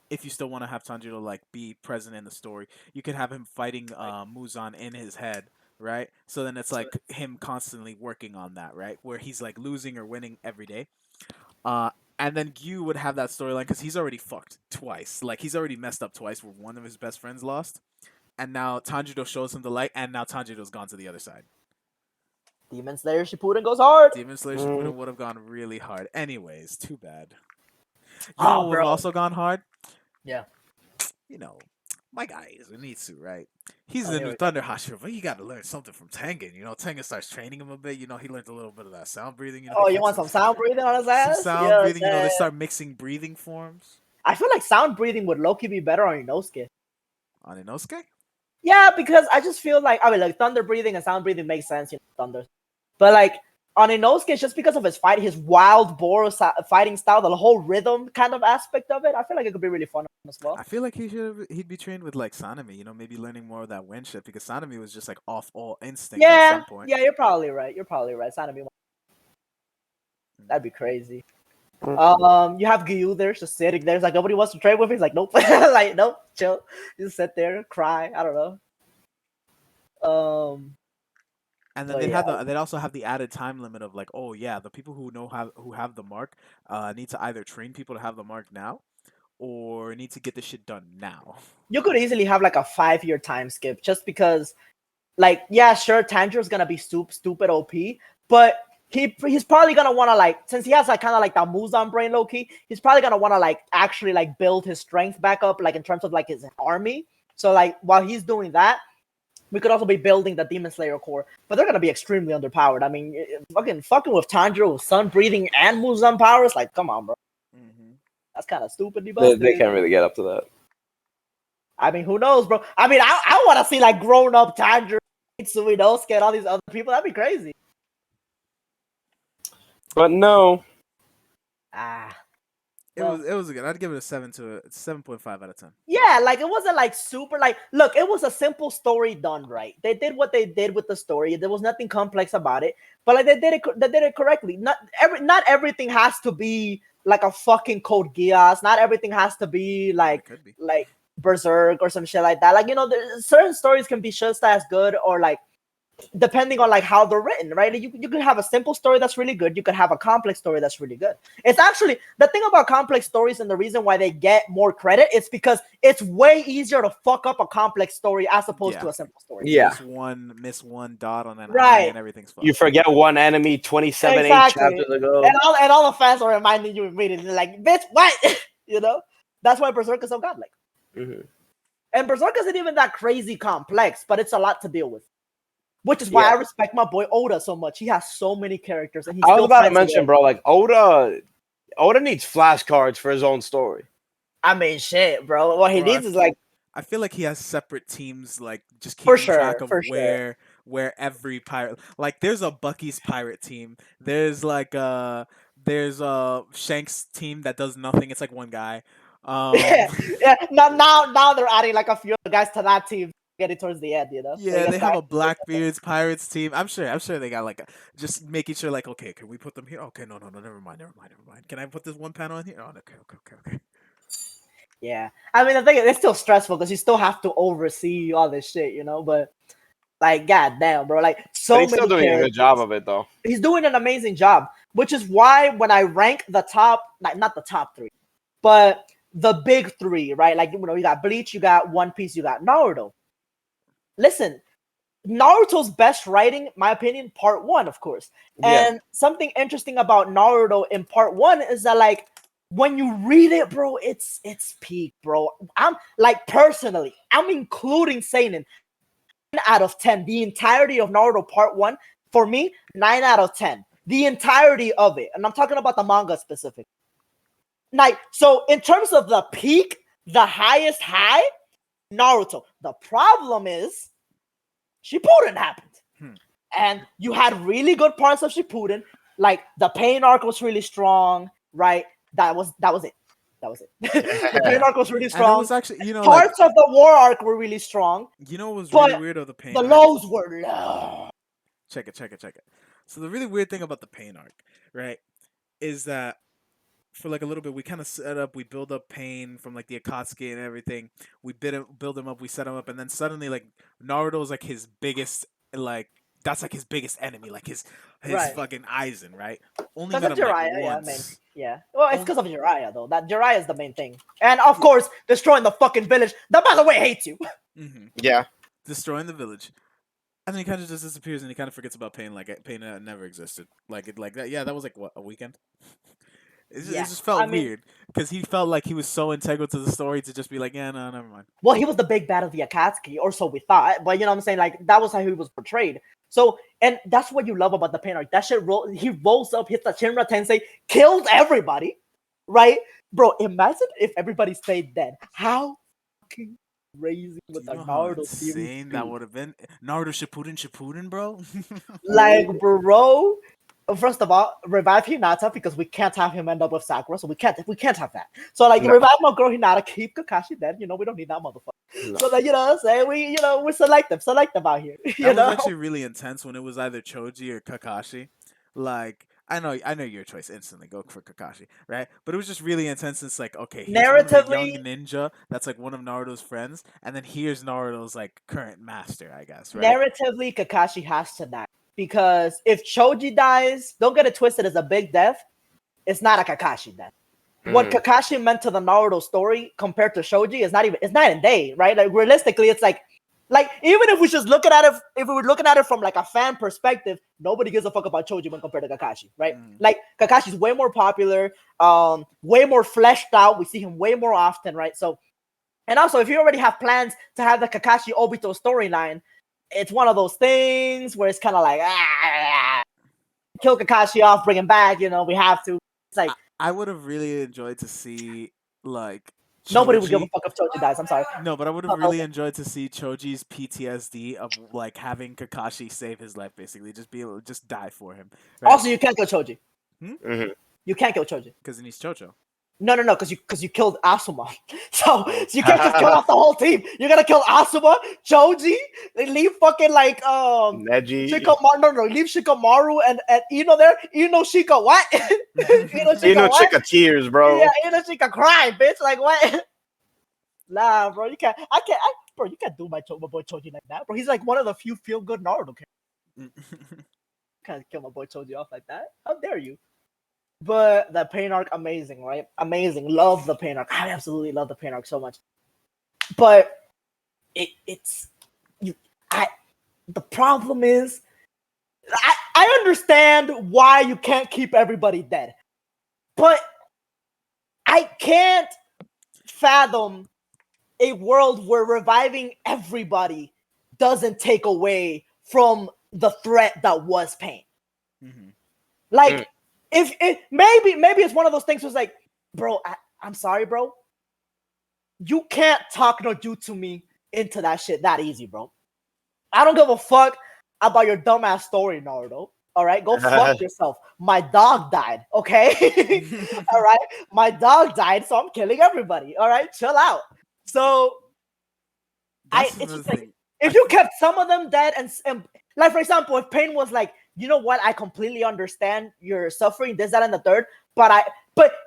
if you still want to have Tanjiro like be present in the story, you could have him fighting Muzan in his head, right? So then it's like him constantly working on that, right? Where he's like losing or winning every day. And then Gyu would have that storyline because he's already fucked twice. Like he's already messed up twice where one of his best friends lost. And now Tanjiro shows him the light, and now Tanjiro's gone to the other side. Demon Slayer Shippuden goes hard. Demon Slayer Shippuden would have gone really hard. Anyways, too bad. You Oh, know what would have also gone hard? Yeah. You know, my guy is Zenitsu, right? He's the new Thunder Hashira, but you got to learn something from Tengen. You know, Tengen starts training him a bit. You know, he learns a little bit of that sound breathing. You know, Oh, you want some sound breathing on his ass? Some sound breathing. You know, they start mixing breathing forms. I feel like sound breathing would low-key be better on Inosuke. On Inosuke? Yeah, because I just feel like, I mean, like, thunder breathing and sound breathing makes sense, you know, thunder. But, like, on Inosuke, just because of his wild boar fighting style, the whole rhythm kind of aspect of it, I feel like it could be really fun as well. I feel like he'd be trained with, like, Sanemi, you know, maybe learning more of that wind shit, because Sanemi was just, like, off all instinct at some point. Yeah, you're probably right. Sanemi. That'd be crazy. You have Gyu there just sitting there. It's like nobody wants to trade with him. He's like, nope. Like, nope, chill. Just sit there, cry. I don't know. And then they'd also have the added time limit of like, oh yeah, the people who have the mark need to either train people to have the mark now, or need to get this shit done now. You could easily have like a 5-year time skip just because, like, yeah, sure, Tanjiro's gonna be stupid OP, but he's probably gonna want to, like, since he has like kind of like that Muzan brain low key, he's probably gonna want to like actually like build his strength back up, like in terms of like his army. So like while he's doing that, we could also be building the Demon Slayer core, but they're gonna be extremely underpowered. I mean, fucking with Tanjiro with sun breathing and Muzan powers, like, come on, bro. Mm-hmm. That's kind of stupid. They can't really get up to that. I mean, who knows, bro? I mean, I want to see like grown up Tanjiro, Inosuke, and all these other people. That'd be crazy. But no. It was good. I'd give it a 7.5 out of 10. Yeah, like it wasn't like super like, look, it was a simple story done right. They did what they did with the story. There was nothing complex about it, but like they did it correctly. Not everything has to be like a fucking Code Geass. Not everything has to be like Berserk or some shit like that. Like, you know, certain stories can be just as good, or like depending on like how they're written, right? You can have a simple story that's really good. You could have a complex story that's really good. It's actually the thing about complex stories, and the reason why they get more credit is because it's way easier to fuck up a complex story as opposed to a simple story. Yeah, miss one dot on an right, eye and everything's fucked. You forget one enemy 27 exactly. 8 chapters ago, and all the fans are reminding you immediately, like, bitch, what? You know, that's why Berserk is so godlike. Mm-hmm. And Berserk isn't even that crazy complex, but it's a lot to deal with. Which is why I respect my boy Oda so much. He has so many characters, and I was about to mention, bro, like Oda needs flashcards for his own story. I mean, shit, bro. What he needs is like, I feel like he has separate teams, like just keeping track of where every pirate. Like, there's a Bucky's pirate team. There's like there's Shank's team that does nothing. It's like one guy. Yeah. Now they're adding like a few guys to that team. Getting towards the end, you know. Yeah, they have a Blackbeard's pirates team. I'm sure they got like just making sure, like, okay, can we put them here? Okay, no, never mind. Can I put this one panel in here? Oh, okay. Yeah, I mean, the thing is, it's still stressful because you still have to oversee all this shit, you know. But like, goddamn, bro, like but he's still doing a good job of it, though. He's doing an amazing job, which is why when I rank the top, not the top 3, but the big 3, right? Like, you know, you got Bleach, you got One Piece, you got Naruto. listen, Naruto's best writing, my opinion, part 1, of course. Yeah. And something interesting about Naruto in part 1 is that, like, when you read it, bro, it's peak, bro. I'm like, personally, I'm including seinen, 9 out of 10. The entirety of Naruto part 1, for me, 9 out of 10. The entirety of it, and I'm talking about the manga specifically. Like, so in terms of the peak, the highest high, Naruto. The problem is Shippuden happened. And you had really good parts of Shippuden. Like, the pain arc was really strong, right? That was it. The pain arc was really strong. And it was actually, you know, parts of the war arc were really strong. You know what was really weird of the pain arc? The lows were low. Check it. So the really weird thing about the pain arc, right, is that for like a little bit we kind of set up, we build up Pain from like the Akatsuki and everything. We build him up, we set him up, and then suddenly like Naruto's like his biggest, like that's like his biggest enemy, like his fucking Aizen, right? Only met him Jiraiya, like once. Yeah. Well, it's because of Jiraiya though. That Jiraiya is the main thing, and of course destroying the fucking village. That, by the way, hates you. Yeah, destroying the village. And then he kind of just disappears, and he kind of forgets about Pain, like Pain never existed, like that. Yeah, that was like what, a weekend. It just felt weird because he felt like he was so integral to the story to just be like, yeah, no, never mind. Well, he was the big bad of the Akatsuki, or so we thought. But you know what I'm saying? Like, that was how he was portrayed. So, and that's what you love about the Pain arc. That shit, he rolls up, hits the Shinra Tensei, kills everybody, right? Bro, imagine if everybody stayed dead. How fucking crazy would the Naruto series be? That would have been Naruto Shippuden, bro. Like, bro. First of all, revive Hinata because we can't have him end up with Sakura, so we can't have that. So like, revive my girl Hinata, keep Kakashi dead. You know, we don't need that motherfucker. No. So that, you know what I'm saying, we're selective out here. That was actually really intense when it was either Choji or Kakashi. Like, I know your choice instantly. Go for Kakashi, right? But it was just really intense. It's like, okay, here's narratively, young ninja that's like one of Naruto's friends, and then here's Naruto's like current master, I guess. Right? Narratively, Kakashi has to die. Because if Choji dies, don't get it twisted, as a big death, it's not a Kakashi death. What Kakashi meant to the Naruto story compared to Shoji is it's night and day, right? Like, realistically, it's like even if we just looking at it, if we were looking at it from like a fan perspective, nobody gives a fuck about Choji when compared to Kakashi, right? Like, Kakashi's way more popular, way more fleshed out. We see him way more often, right? So, and also if you already have plans to have the Kakashi Obito storyline, it's one of those things where it's kind of like, kill Kakashi off, bring him back. You know, we have to. It's like, I would have really enjoyed to see like Choji. Nobody would give a fuck if Choji dies. I'm sorry. No, but I would have really enjoyed to see Choji's PTSD of like having Kakashi save his life, basically, just die for him. Right? Also, you can't kill Choji. You can't kill Choji because he needs Chocho. No, because you killed Asuma. So you can't just kill off the whole team. You're gonna kill Asuma, Choji, leave fucking like Neji. Leave Shikamaru and Ino there. Ino Shika what? Ino Shika tears, bro. Yeah, Ino Shika cry, bitch. Like what? Nah, bro, you can't. Bro, you can't do my boy Choji like that, bro. He's like one of the few feel good Naruto characters. Can't kill my boy Choji off like that. How dare you? But the Pain arc, amazing, right? Amazing. Love the Pain arc. I absolutely love the Pain arc so much. But the problem is, I understand why you can't keep everybody dead. But I can't fathom a world where reviving everybody doesn't take away from the threat that was Pain. Like, if it maybe it's one of those things where it's like, bro, I'm sorry, bro. You can't talk no jutsu me into that shit that easy, bro. I don't give a fuck about your dumbass story, Naruto. All right, go fuck yourself. My dog died, okay? All right, my dog died, so I'm killing everybody. All right, chill out. So, it's just like, if you kept some of them dead and like, for example, if Pain was like, you know what, I completely understand your suffering, this, that, and the third, but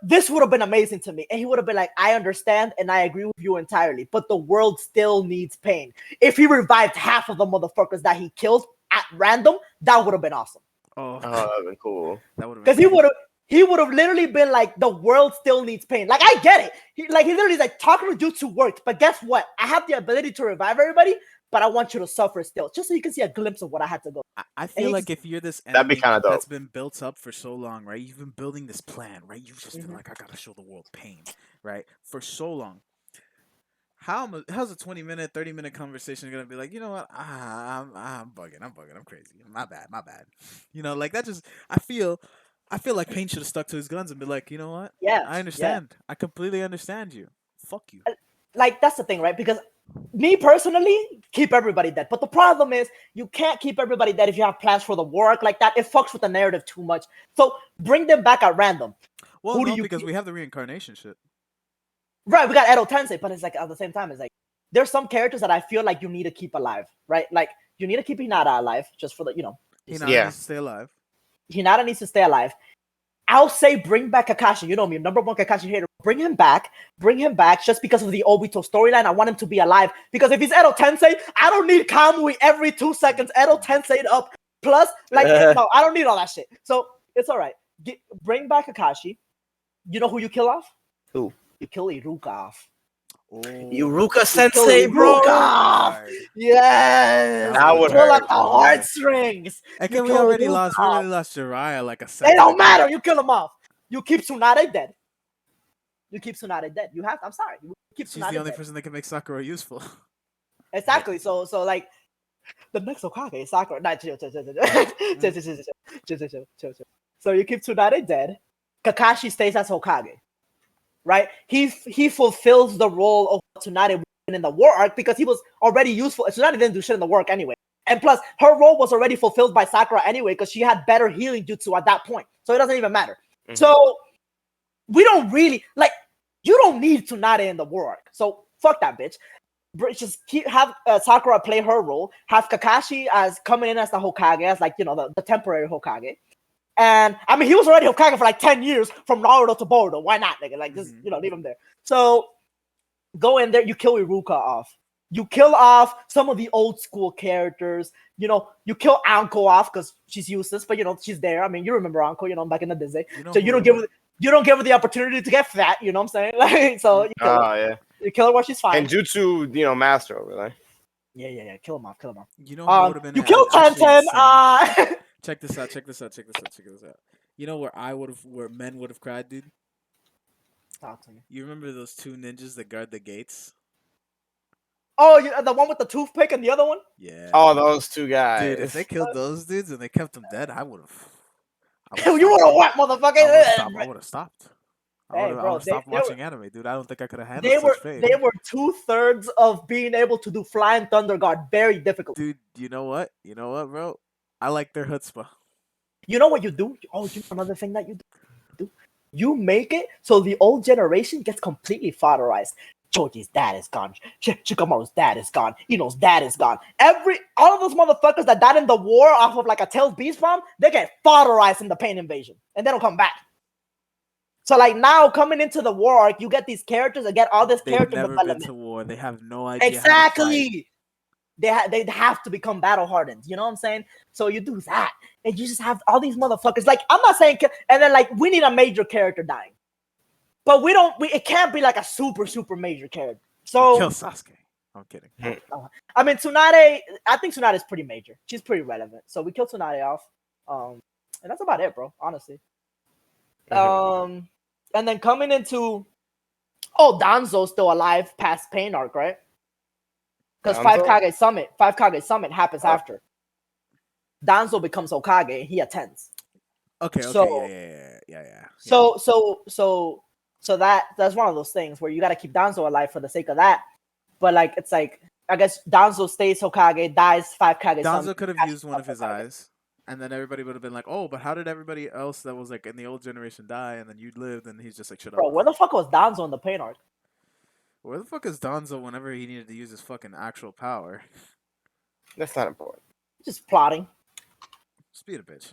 this would have been amazing to me. And he would have been like, I understand and I agree with you entirely, but the world still needs Pain. If he revived half of the motherfuckers that he kills at random, that would have been awesome. Oh, that would have been cool. Because he would have literally been like, the world still needs Pain. Like, I get it. He literally is like, talking to jutsu worked, but guess what? I have the ability to revive everybody, but I want you to suffer still, just so you can see a glimpse of what I had to go. I feel like if you're this That'd be enemy kinda dope. that's been built up for so long, right? You've been building this plan, right? You've just been like, I gotta show the world pain, right? For so long. How's a 20-minute, 30-minute conversation gonna be like, you know what? I'm bugging, I'm crazy. My bad. You know, like that just I feel like Payne should have stuck to his guns and be like, you know what? Yeah, I understand. I completely understand you. Fuck you. Like that's the thing, right? Because me personally, keep everybody dead. But the problem is you can't keep everybody dead if you have plans for the war arc like that. It fucks with the narrative too much. So bring them back at random. Well, no, because we have the reincarnation shit. Right, we got Edo Tensei, but it's like at the same time, it's like there's some characters that I feel like you need to keep alive, right? Like you need to keep Hinata alive just for the, Hinata needs to stay alive. Hinata needs to stay alive. I'll say bring back Kakashi. You know me, number one Kakashi hater. Bring him back just because of the Obito storyline. I want him to be alive because if he's Edo Tensei, I don't need Kamui every 2 seconds. Edo Tensei up. Plus, like, no, I don't need all that shit. So it's all right. Bring back Kakashi. You know who you kill off? Who? You kill Iruka off. Iruka Sensei, bro. Yes. That would pull hurt. out the heartstrings. And we already lost Jiraiya like a second. It don't matter. You kill him off. You keep Tsunade dead. You have. I'm sorry. You keep She's Tsunade the only dead. person that can make Sakura useful. Exactly. So like the next Hokage is Sakura. Nah, chill. So you keep Tsunade dead. Kakashi stays as Hokage. Right? He fulfills the role of Tsunade in the war arc because he was already useful. Tsunade didn't do shit in the work anyway. And plus, her role was already fulfilled by Sakura anyway because she had better healing jutsu at that point. So it doesn't even matter. Mm-hmm. So we don't really you don't need Tsunade in the war arc. So fuck that bitch. Just have Sakura play her role. Have Kakashi as coming in as the Hokage, as like the temporary Hokage. And I mean, he was already Hokage for like 10 years from Naruto to Boruto. Why not, nigga? Like, just leave him there. So go in there. You kill Iruka off. You kill off some of the old school characters. You kill Anko off because she's useless, but she's there. I mean, you remember Anko, back in the day. So you don't give her the opportunity to get fat. You know what I'm saying? Like, so you kill her. Yeah. You kill her while she's fine. And Jutsu, master over there. Yeah. Kill him off. You know what would have been? You kill Tenten. Check this out. You know where men would have cried, dude? Talk to me. You remember those 2 ninjas that guard the gates? Oh, the one with the toothpick and the other one? Yeah. Oh, those 2 guys. Dude, if they killed those dudes and they kept them dead, I would have. You would have what, motherfucker? I would have stopped. I would have stopped watching anime, dude. I don't think I could have handled such fame. They were 2/3 of being able to do Flying Thunder Guard. Very difficult. Dude, you know what, bro? I like their chutzpah. You know what you do? Oh, you know another thing that you do? You make it so the old generation gets completely fodderized. Choji's dad is gone. Shikamaru's dad is gone. Ino's dad is gone. All of those motherfuckers that died in the war off of like a Tails Beast Bomb, they get fodderized in the Pain Invasion. And they don't come back. So like now coming into the war arc, you get these characters that get all this character development. They've never been to war. They have no idea. Exactly. They have to become battle hardened. You know what I'm saying? So you do that, and you just have all these motherfuckers. Like I'm not saying, and then like we need a major character dying, but we don't. It can't be like a super major character. So kill Sasuke. I'm kidding. I mean Tsunade. I think Tsunade is pretty major. She's pretty relevant. So we kill Tsunade off, and that's about it, bro. Honestly. And then coming into, Danzo's still alive past Pain arc, right? Because 5 Kage Summit happens after. Danzo becomes Hokage and he attends. Okay. So, yeah. So that's one of those things where you got to keep Danzo alive for the sake of that. But like it's like I guess Danzo stays Hokage, dies 5 Kage. Danzo could have used one of his eyes. And then everybody would have been like, oh, but how did everybody else that was like in the old generation die? And then you lived, and he's just like, shut up. Bro, where the fuck was Danzo in the Pain arc? Where the fuck is Danzo whenever he needed to use his fucking actual power? That's not important. Just plotting. Just being a bitch.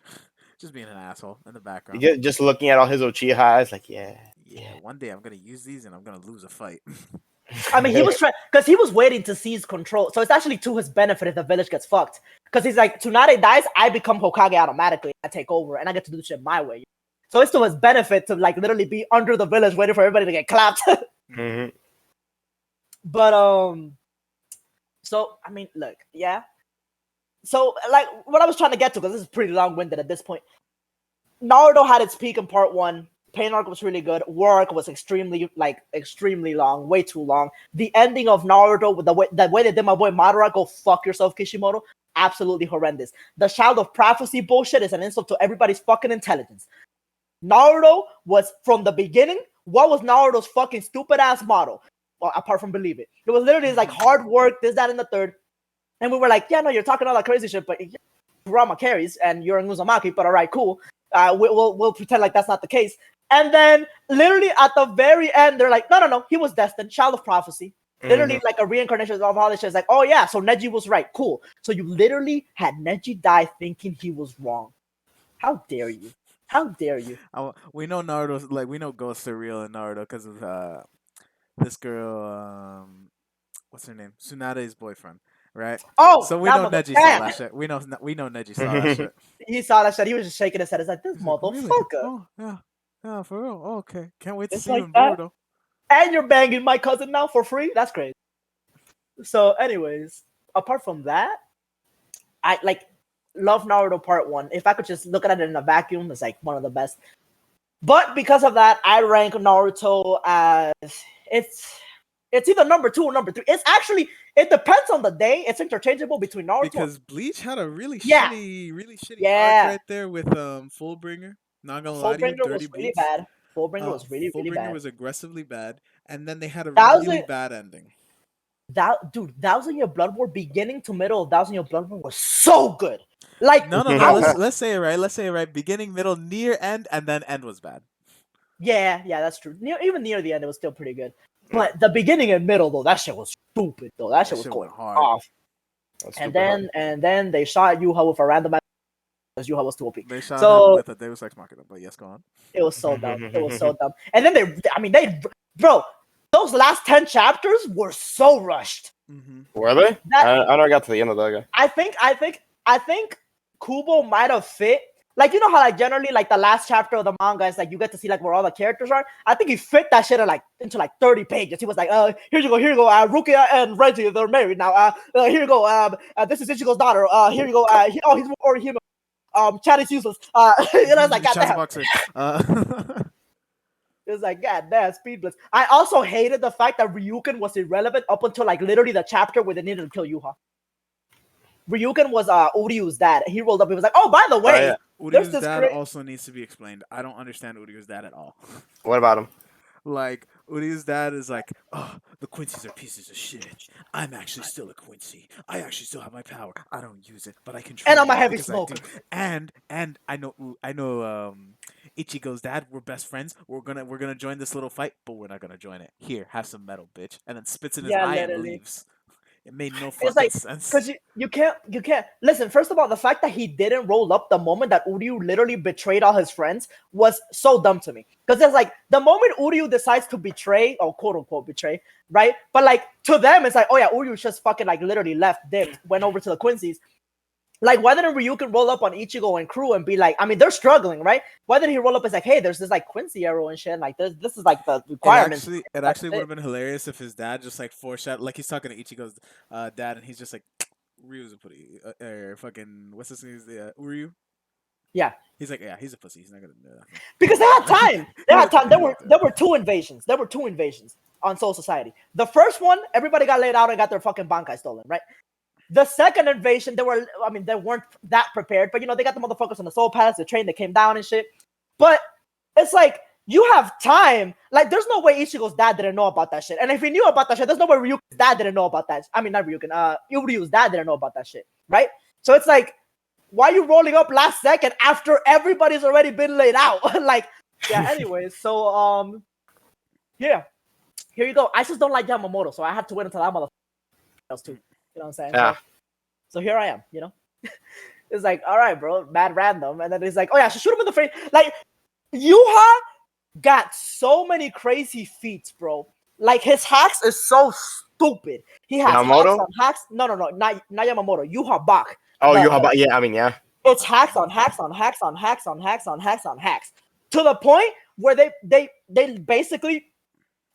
Just being an asshole in the background. Just looking at all his Uchiha eyes, like, yeah. One day I'm going to use these and I'm going to lose a fight. I mean, he was trying because he was waiting to seize control. So it's actually to his benefit if the village gets fucked. Because he's like, Tsunade dies, I become Hokage automatically. I take over and I get to do shit my way. So it's to his benefit to like literally be under the village waiting for everybody to get clapped. Mm-hmm. But So I mean, look, yeah. So like what I was trying to get to, because this is pretty long-winded at this point. Naruto had its peak in part 1. Pain arc was really good. War arc was extremely long, way too long. The ending of Naruto, with the way they did my boy Madara, go fuck yourself, Kishimoto, absolutely horrendous. The Child of Prophecy bullshit is an insult to everybody's fucking intelligence. Naruto was, from the beginning, what was Naruto's fucking stupid ass motto? Well, apart from believe it. It was literally like hard work, this, that, and the third. And we were like, yeah, no, you're talking all that crazy shit, but Kurama carries and you're in Uzumaki, but all right, cool. We'll pretend like that's not the case. And then literally at the very end, they're like, no, he was destined, Child of Prophecy. Literally like a reincarnation of all this shit. It's like, oh yeah, so Neji was right, cool. So you literally had Neji die thinking he was wrong. How dare you? How dare you? We know Naruto's like we know Ghosts are real in Naruto because of this girl. What's her name? Tsunade's boyfriend, right? Oh, so we know Neji saw that shit. We know Neji saw that shit. He saw that shit. He was just shaking his head. It's like, this motherfucker. Really? Oh yeah, for real. Oh, okay, can't wait to see like you in Boruto. And you're banging my cousin now for free? That's crazy. So, anyways, apart from that, I love Naruto Part 1. If I could just look at it in a vacuum, it's like one of the best. But because of that, I rank Naruto as it's either number 2 or number 3. It's actually, it depends on the day. It's interchangeable between Naruto. Because Bleach had a really shitty arc right there with Fullbringer. Not gonna lie to you, Dirty was really Beats. bad. Fullbringer was really bad. Fullbringer was aggressively bad, and then they had a really bad ending. Thousand Year Blood War, beginning to middle of Thousand Year Blood War was so good. Like no. Let's say it right. Beginning, middle, near, end, and then end was bad. Yeah, that's true. Even near the end, it was still pretty good. But the beginning and middle, though, that shit was stupid. Though that shit was going hard. Off. And then they shot Yuha with a random. Because Yuha was too OP. They shot him with a Deus Ex Machina, but yes, go on. It was so dumb. It was so dumb. And then bro, those last 10 chapters were so rushed. Mm-hmm. Were they? I never got to the end of that guy. I think Kubo might have fit. Like, you know how like generally like the last chapter of the manga is like you get to see like where all the characters are. I think he fit that shit into like 30 pages. He was like, here you go. Rukia and Reggie, they're married now. Here you go. This is Ichigo's daughter. Here you go. He's more human. Chat is useless. It's like goddamn. It was like goddamn speed blitz. I also hated the fact that Ryuken was irrelevant up until like literally the chapter where they needed to kill Yuha. Ryuken was Uryu's dad. He rolled up. He was like, "Oh, by the way, Uryu's dad also needs to be explained. I don't understand Uryu's dad at all." What about him? Like, Uryu's dad is like, "Oh, the Quincy's are pieces of shit. I'm actually still a Quincy. I actually still have my power. I don't use it, but I control it. And I'm a heavy smoker. And I know Ichigo's dad. We're best friends. We're gonna join this little fight, but we're not gonna join it. Here, have some metal, bitch." And then spits in his eye and leaves. It made no fucking sense. Because you can't listen. First of all, the fact that he didn't roll up the moment that Uryu literally betrayed all his friends was so dumb to me. Because it's like the moment Uryu decides to betray, or quote unquote betray, right? But like to them, it's like, oh yeah, Uryu just fucking like literally left, dipped, went over to the Quincy's. Like, why didn't Ryuken roll up on Ichigo and crew and be like, I mean, they're struggling, right? Why didn't he roll up as like, hey, there's this like Quincy arrow and shit, and like this is like the requirements. It actually would have been hilarious if his dad just like foreshadowed, like he's talking to Ichigo's dad, and he's just like, Ryu's a pussy, or fucking what's his name? Uryu. Yeah. He's like, yeah, he's a pussy. He's not gonna do that. Because they had time. There were two invasions. There were 2 invasions on Soul Society. The first one, everybody got laid out and got their fucking Bankai stolen, right? The second invasion, they weren't that prepared, but they got the motherfuckers on the Soul Palace, the train that came down and shit. But it's like, you have time. Like, there's no way Ichigo's dad didn't know about that shit. And if he knew about that shit, there's no way Ryuken's dad didn't know about that. I mean, not Ryuken, Uryu's dad didn't know about that shit, right? So it's like, why are you rolling up last second after everybody's already been laid out? Like, yeah, anyways, so, yeah. Here you go. I just don't like Yamamoto, so I have to wait until that motherfucker else too. You know what I'm saying? Yeah. So here I am, It's like, all right, bro, mad random. And then he's like, oh yeah, shoot him in the face. Like, Yuha got so many crazy feats, bro. Like, his hacks is so stupid. He has Yamamoto? hacks on hacks. No, not Yamamoto. Yuha Bach. Oh, Yuha Bach. Yeah, I mean, yeah. It's hacks on hacks on hacks on hacks on hacks on hacks on hacks. To the point where they basically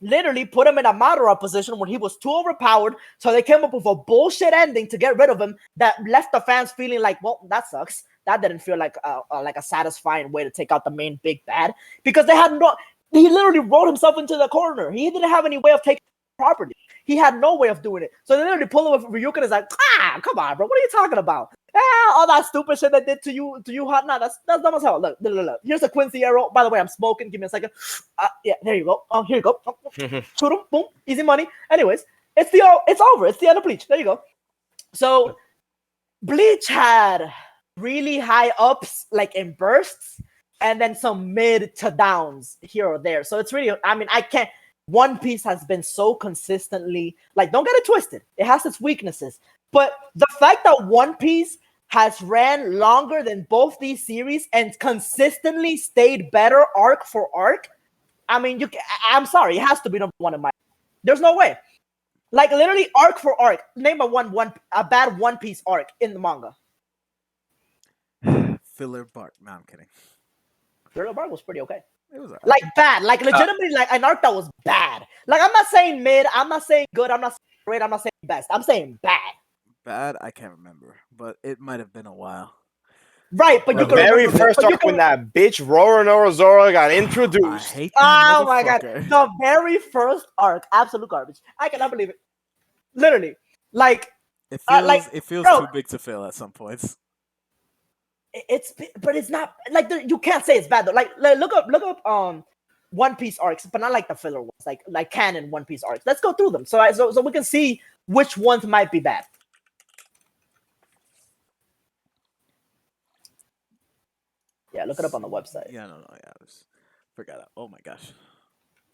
literally put him in a Madara position where he was too overpowered. So they came up with a bullshit ending to get rid of him that left the fans feeling like, well, that sucks. That didn't feel like a satisfying way to take out the main big bad because they had no. He literally rolled himself into the corner. He didn't have any way of taking property. He had no way of doing it. So they literally pull him with Ryuken. Is like, come on, bro. What are you talking about? All that stupid shit they did to you, hot. Nah, that's dumb as hell. Look. Here's a Quincy arrow. By the way, I'm smoking. Give me a second. Yeah, there you go. Oh, here you go. Shoot him. Boom. Easy money. Anyways, it's over. It's the end of Bleach. There you go. So Bleach had really high ups, like in bursts, and then some mid to downs here or there. So it's really, I mean, I can't. One Piece has been so consistently, like, don't get it twisted. It has its weaknesses. But the fact that One Piece has ran longer than both these series and consistently stayed better arc for arc, I mean, I'm sorry, it has to be number one in my. There's no way. Like, literally, arc for arc. Name a bad One Piece arc in the manga. Filler Bark. No, I'm kidding. Filler Bark was pretty okay. It was like bad, like legitimately, like an arc that was bad. Like, I'm not saying mid, I'm not saying good, I'm not saying great, I'm not saying best. I'm saying bad. Bad, I can't remember, but it might have been a while. Right, but the very first arc when that bitch Roronoa got introduced. I hate that my god, the very first arc, absolute garbage. I cannot believe it. Literally, like it feels too big to fail at some points. But it's not like you can't say it's bad though. Like look up One Piece arcs, but not like the filler ones, like canon One Piece arcs. Let's go through them so we can see which ones might be bad. Yeah, look it up on the website. Yeah, no, yeah, forgot it. Oh my gosh,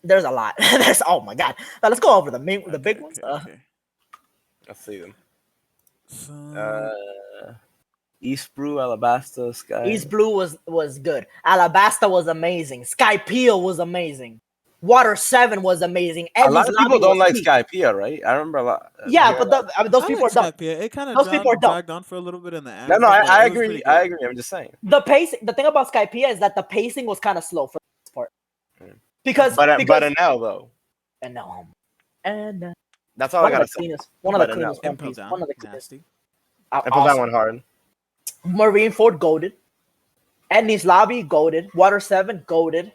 there's a lot. Oh my god. Now let's go over the big ones. Okay. Let's see them. East Blue, Alabasta, Sky. East Blue was good. Alabasta was amazing. Skypiea was amazing. Water 7 was amazing. A lot of people don't like Skypiea, right? I remember a lot. Yeah, but those people don't. It kind of dragged on for a little bit in the anime. No, I agree. I agree. I'm just saying. The thing about Skypiea is that the pacing was kind of slow for this part. Because but an L though. And that's all I gotta say. One of the cleanest One Piece. One of the cleanest. I put that one hard. Marineford goated. Enies Lobby goated. Water 7 goated.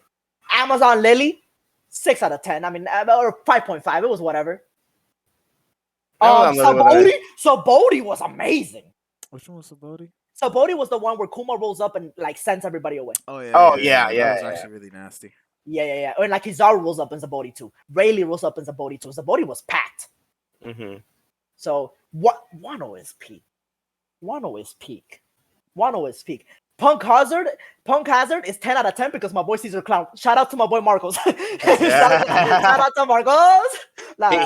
Amazon Lily 6 out of 10. I mean, or 5.5. It was whatever. Sabodi was amazing. Which one was Sabodi? Sabodi was the one where Kuma rolls up and like sends everybody away. Oh yeah. That was actually really nasty. Yeah. And like Kizaru rolls up in Sabodi too. Rayleigh rolls up in Sabodi too. Sabodi was packed. Mm-hmm. So Wano is peak. Wano is peak. Punk Hazard is 10 out of 10 because my boy Caesar Clown. Shout out to my boy Marcos. Shout out to Marcos.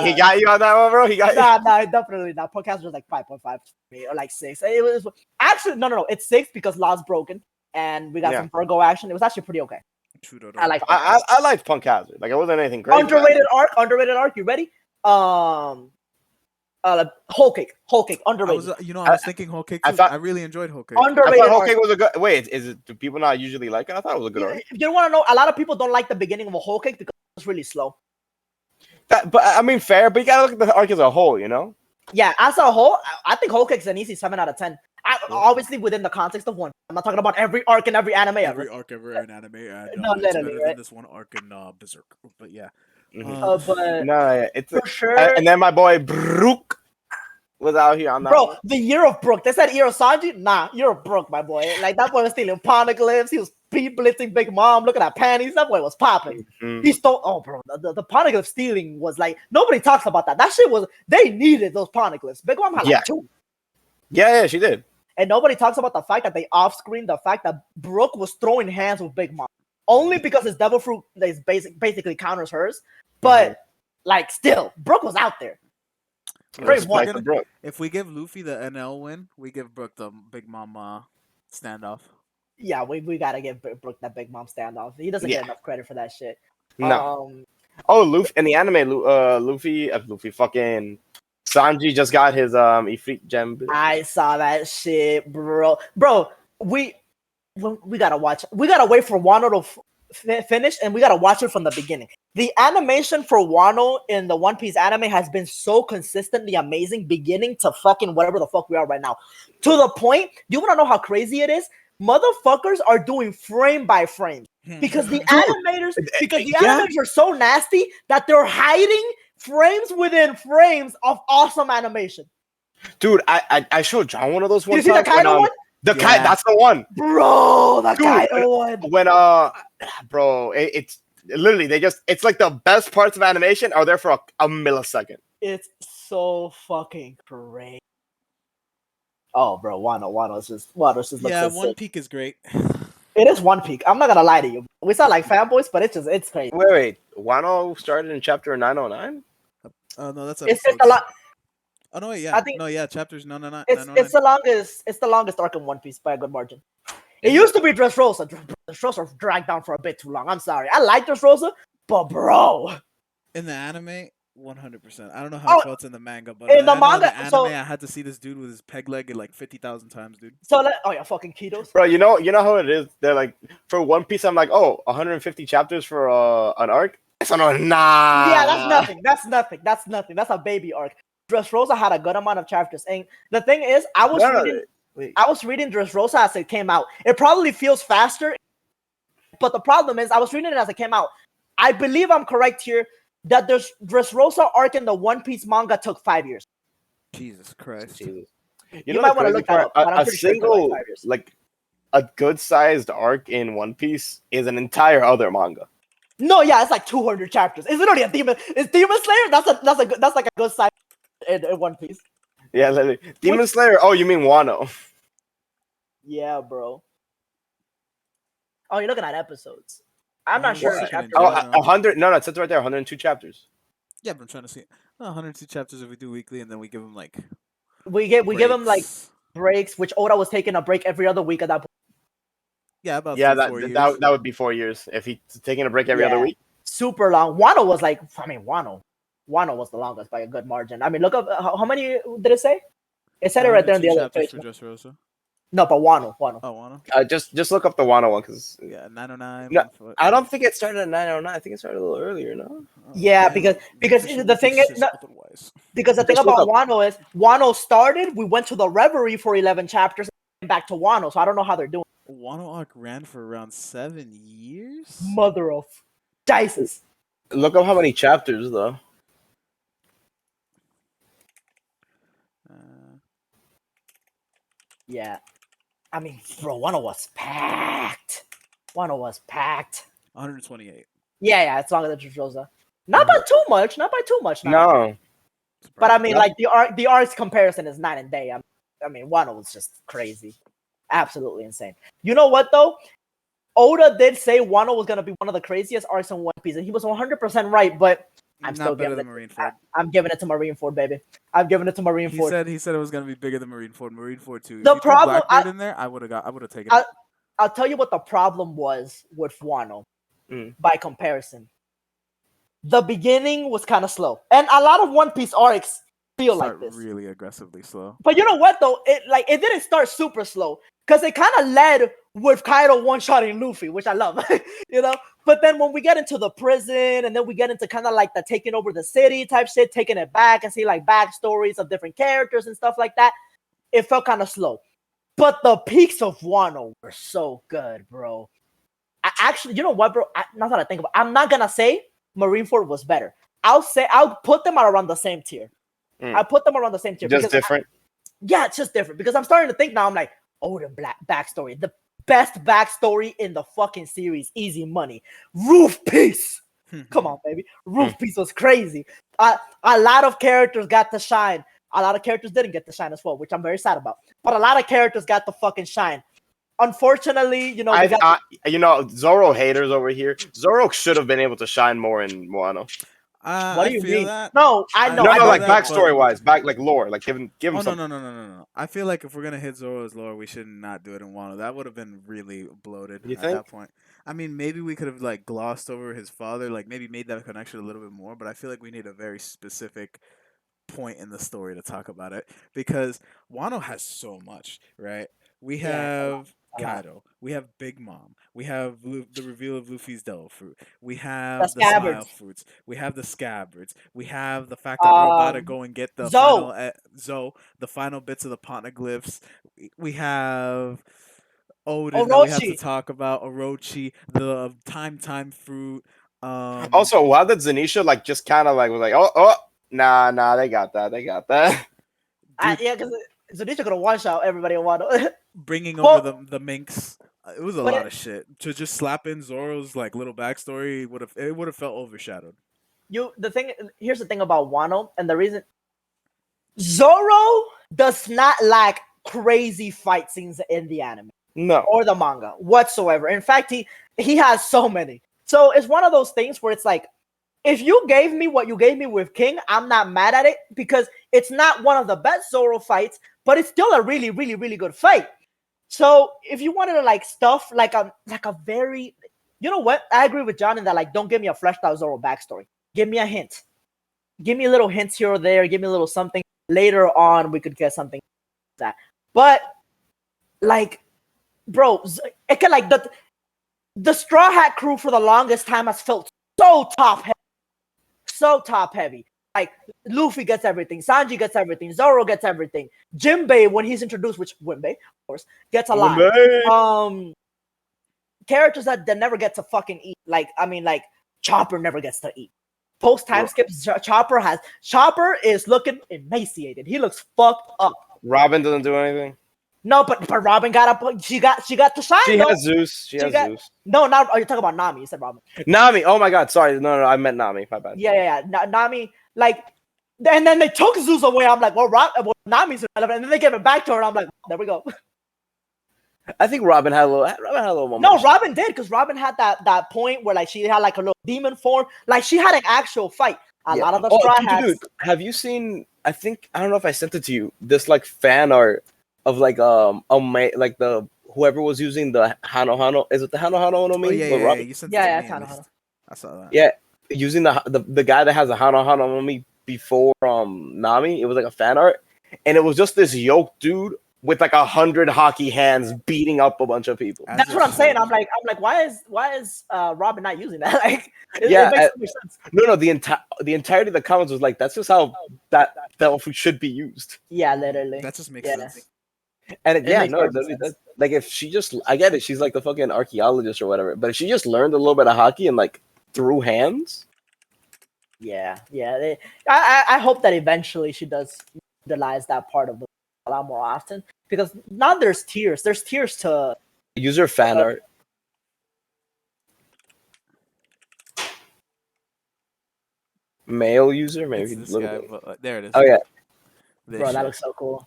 He got you on that one, bro. He got you. Nah, definitely not. Punk Hazard was like 5.5 to me, or like 6. It was actually no. It's 6 because Law's broken and we got some Virgo action. It was actually pretty okay. I liked Punk Hazard. Like, it wasn't anything great. Underrated arc. You ready? Whole Cake, underrated. I was thinking Whole Cake too. I really enjoyed Whole Cake. Underrated. I thought Whole Cake was a good. Wait, do people not usually like it? I thought it was a good arc. You want to know? A lot of people don't like the beginning of a Whole Cake because it's really slow. But I mean, fair. But you gotta look at the arc as a whole, you know. Yeah, as a whole, I think Whole Cake's an easy 7 out of 10. Obviously within the context of one. I'm not talking about every arc in every anime. Every arc ever in anime. No, it's better than this one arc in Berserk. But yeah. But no, it's for sure. And then my boy Brook was out here on that. Bro, the year of Brook. They said year of Sanji. Nah, year of Brook, my boy. Like, that boy was stealing poneglyphs. He was blitzing Big Mom. Look at that panties. That boy was popping. Mm-hmm. He stole. Oh, bro, the poneglyph stealing was like, nobody talks about that. That shit was. They needed those poneglyphs. Big Mom had like 2. Yeah, she did. And nobody talks about the fact that they off-screen the fact that Brook was throwing hands with Big Mom only because his Devil Fruit is basically counters hers. But like, still, Brook was out there. If we give Luffy the NL win, we give Brook the Big Mom standoff. Yeah, we gotta give Brook that Big Mom standoff. He doesn't get enough credit for that shit. No. Luffy in the anime, Luffy fucking Sanji just got his Ifrit gem. I saw that shit, bro. We gotta watch. We gotta wait for Wano to finished, and we gotta watch it from the beginning. The animation for Wano in the One Piece anime has been so consistently amazing, beginning to fucking whatever the fuck we are right now. To the point, you wanna know how crazy it is? Motherfuckers are doing frame by frame because the animators are so nasty that they're hiding frames within frames of awesome animation. Dude, I showed John one of those Did you one see the time. Kaido one? The Kaido, that's the one. Bro, the Dude, Kaido one. When bro, it's literally it's like the best parts of animation are there for a millisecond. It's so fucking crazy. Oh, bro, Wano's just looks so One sick. Peak is great. It is One Peak. I'm not gonna lie to you. We sound like fanboys, but it's crazy. Wait, Wano started in chapter 909. Oh no, that's It's episodes. a lot. Oh no, wait, yeah, I think chapters 909. it's the longest arc in One Piece by a good margin. It used to be Dressrosa. Dressrosa dragged down for a bit too long. I'm sorry. I like Dressrosa, but bro, in the anime, 100%. I don't know how it felt in the manga, but in the manga, anime, so, I had to see this dude with his peg leg like 50,000 times, dude. So yeah, fucking Kitos. Bro, you know how it is. They're like for One Piece. I'm like, 150 chapters for an arc. So no, nah. Yeah, that's nothing. That's a baby arc. Dressrosa had a good amount of chapters, and the thing is, I was reading Dressrosa as it came out. It probably feels faster, but the problem is, I was reading it as it came out. I believe I'm correct here that the Dressrosa arc in the One Piece manga took 5 years. Jesus Christ. Jesus. You might want to look that up. But I'm pretty sure it took like 5 years. Like a good-sized arc in One Piece is an entire other manga. No, yeah, it's like 200 chapters. Is it only a demon? Is Demon Slayer? That's like a good size in One Piece. Yeah, literally. Demon Slayer. Oh, you mean Wano? Yeah, bro. Oh, you're looking at episodes. I'm not sure. 100. No, it says right there, 102 chapters. Yeah, but I'm trying to see 102 chapters if we do weekly, and then we give them like we give them like breaks, which Oda was taking a break every other week at that point. Yeah, about 4 years. That would be 4 years if he's taking a break every other week. Super long. Wano was like, Wano was the longest by a good margin. I mean, look up how many did it say? It said it right there in the other page. No, but Wano. Oh, Wano. Just look up the Wano one because 909. No, I don't think it started at 909. I think it started a little earlier. No. Yeah, because the thing is, because the thing about Wano is Wano started. We went to the Reverie for 11 chapters and back to Wano. So I don't know how they're doing. Wano arc ran for around 7 years. Mother of dices. Look up how many chapters though. Yeah. I mean, bro, Wano was packed. 128. Yeah, it's longer than Dressrosa. Not by too much. No. But I mean, like the arcs comparison is night and day. I mean, Wano was just crazy, absolutely insane. You know what though? Oda did say Wano was gonna be one of the craziest arcs in One Piece, and he was 100% right. But I'm still giving it. I'm giving it to Marineford, baby. I'm giving it to Marineford. He said it was gonna be bigger than Marineford. Marineford too. The problem in there, I would have taken it. I'll tell you what the problem was with Wano. By comparison, the beginning was kind of slow, and a lot of One Piece arcs feel like this. Really aggressively slow. But you know what though? It didn't start super slow because it kind of led with Kaido one-shotting Luffy, which I love, But then when we get into the prison, and then we get into kind of like the taking over the city type shit, taking it back and see like backstories of different characters and stuff like that, it felt kind of slow. But the peaks of Wano were so good, bro. Actually, you know what, bro? Now that I think about it, I'm not gonna say Marineford was better. I'll put them at around the same tier. I put them around the same tier. Just different? It's just different. Because I'm starting to think now, I'm like, the backstory. The best backstory in the fucking series. Easy money. Roof Piece. Come on, baby. Roof Piece was crazy. A lot of characters got to shine. A lot of characters didn't get to shine as well, which I'm very sad about. But a lot of characters got to fucking shine. Unfortunately, Zoro haters over here. Zoro should have been able to shine more in Wano. What do you mean? That. No, I know. No, like backstory wise, like lore, like give him. No. I feel like if we're gonna hit Zoro's lore, we should not do it in Wano. That would have been really bloated at that point. I mean, maybe we could have like glossed over his father, like maybe made that connection a little bit more. But I feel like we need a very specific point in the story to talk about it because Wano has so much, right? We Yeah, have a lot. Kaido. We have Big Mom. We have the reveal of Luffy's Devil Fruit. We The have the Smile scabbards. Fruits. We have the Scabbards. We have the fact that we're about to go and get the Zoe, final the final bits of the Poneglyphs. We have Odin that we have to Orochi. talk about. Orochi, the Time Fruit. Also, why did Zanisha like just kind of like was like, oh, nah, they got that. Dude, Yeah, because Zunisha could have one shot everybody in Wano. bringing over Well, the minks. It was a but lot of shit to just slap in Zoro's like little backstory. Would have felt overshadowed. here's the thing about Wano, and the reason Zoro does not lack crazy fight scenes in the anime No, or the manga whatsoever. In fact, he has so many. So it's one of those things where it's like, if you gave me what you gave me with King, I'm not mad at it because it's not one of the best Zoro fights, but it's still a really, really, really good fight. So if you wanted to like stuff like a very, you know what? I agree with John in that like, don't give me a fleshed out Zoro backstory. Give me a hint. Give me a little hints here or there. Give me a little something. Later on, we could get something like that. But like, bro, it can like the Straw Hat crew for the longest time has felt so top heavy. Like Luffy gets everything, Sanji gets everything, Zoro gets everything. Jinbei, when he's introduced, which Jinbei, of course, gets a lot. Characters that never get to fucking eat. Like Chopper never gets to eat. Post time skips, Chopper is looking emaciated. He looks fucked up. Robin doesn't do anything. No, but Robin got up. She got to shine. She though. has Zeus. She has Zeus. No, not. Oh, you're talking about Nami. You said Robin. Nami. Oh my God. Sorry. No. I meant Nami. My bad. Yeah. Nami. Like, and then they took Zeus away. I'm like, well, Nami's relevant, and then they gave it back to her. And I'm like, there we go. I think Robin had a little moment. No, Robin did because Robin had that point where like she had like a little demon form. Like she had an actual fight. A lot of the Straw Hats. Dude, have you seen? I don't know if I sent it to you. This like fan art of like like the whoever was using the Hano. Is it the Hano no Mi? Oh yeah. You sent it to me, Hano. I saw that. Yeah, using the guy that has a Hano no Mi before Nami. It was like a fan art, and it was just this yoked dude with like 100 hockey hands beating up a bunch of people. That's what I'm saying. I'm like, why is Robin not using that? Like, it makes so much sense. No, the entirety of the comments was like, that's just how that should be used. Yeah, literally. That just makes sense. And like if she just, I get it, she's like the fucking archaeologist or whatever, but if she just learned a little bit of hockey and like threw hands. Yeah. I hope that eventually she does utilize that part of the a lot more often because now there's tiers. There's tiers to user fan art. Male user, maybe this guy, but, there it is. Oh yeah, bro, that looks so cool.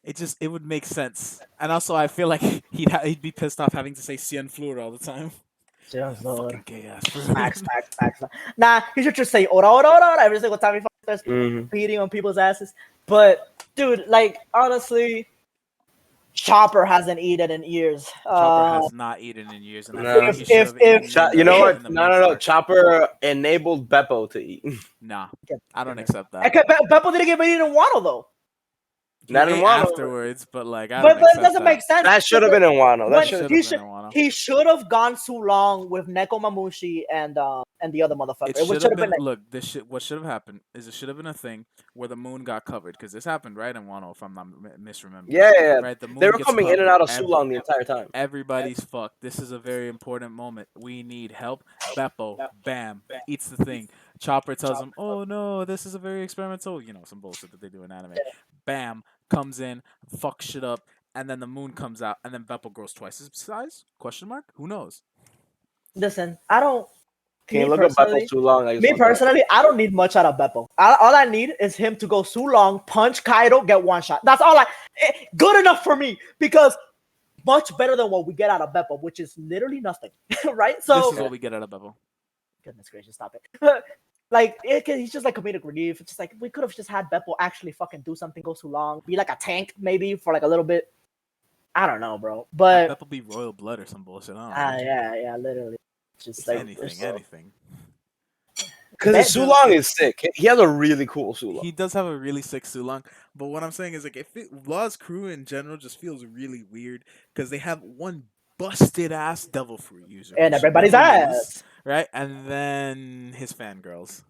It would make sense, and also I feel like he'd be pissed off having to say Cien Fleur all the time. Fucking gay ass. Facts. Nah, he should just say ora every single time he starts beating on people's asses. But dude, like honestly, Chopper hasn't eaten in years. Chopper has not eaten in years. And you know what? No. Chopper enabled Beppo to eat. Nah, I don't accept that. Beppo didn't get eaten in Wano though. Not in Wano afterwards, but like, but it doesn't make sense. That should have been in Wano. He should have gone too long with Neko Mamushi and the other motherfucker. It should have been. Look, what should have happened is it should have been a thing where the moon got covered because this happened right in Wano, if I'm not misremembering. Yeah. Right, the moon they were coming in and out of Sulong the entire time. Everybody's fucked. This is a very important moment. We need help. Beppo, bam, eats the thing. Chopper tells him, "Oh no, this is a very experimental." You know, some bullshit that they do in anime. Bam, comes in, fucks shit up, and then the moon comes out, and then Beppo grows twice his size? Question mark? Who knows? Listen, I don't. Can you look at Beppo too long? Me personally, I don't need much out of Beppo. All I need is him to go too long, punch Kaido, get one shot. That's all good enough for me because much better than what we get out of Beppo, which is literally nothing, right? So this is what we get out of Beppo. Goodness gracious, stop it. Like he's just like comedic relief. It's just like we could have just had Beppo actually fucking do something, go too long, be like a tank maybe for like a little bit. I don't know, bro. But Beppo be royal blood or some bullshit. Yeah, literally. Just like anything. Because his Sulong is sick. He has a really cool Sulong. He does have a really sick Sulong, but what I'm saying is like Law's crew in general just feels really weird because they have one busted ass devil fruit user And who's everybody's never ass. used, right? And then his fangirls.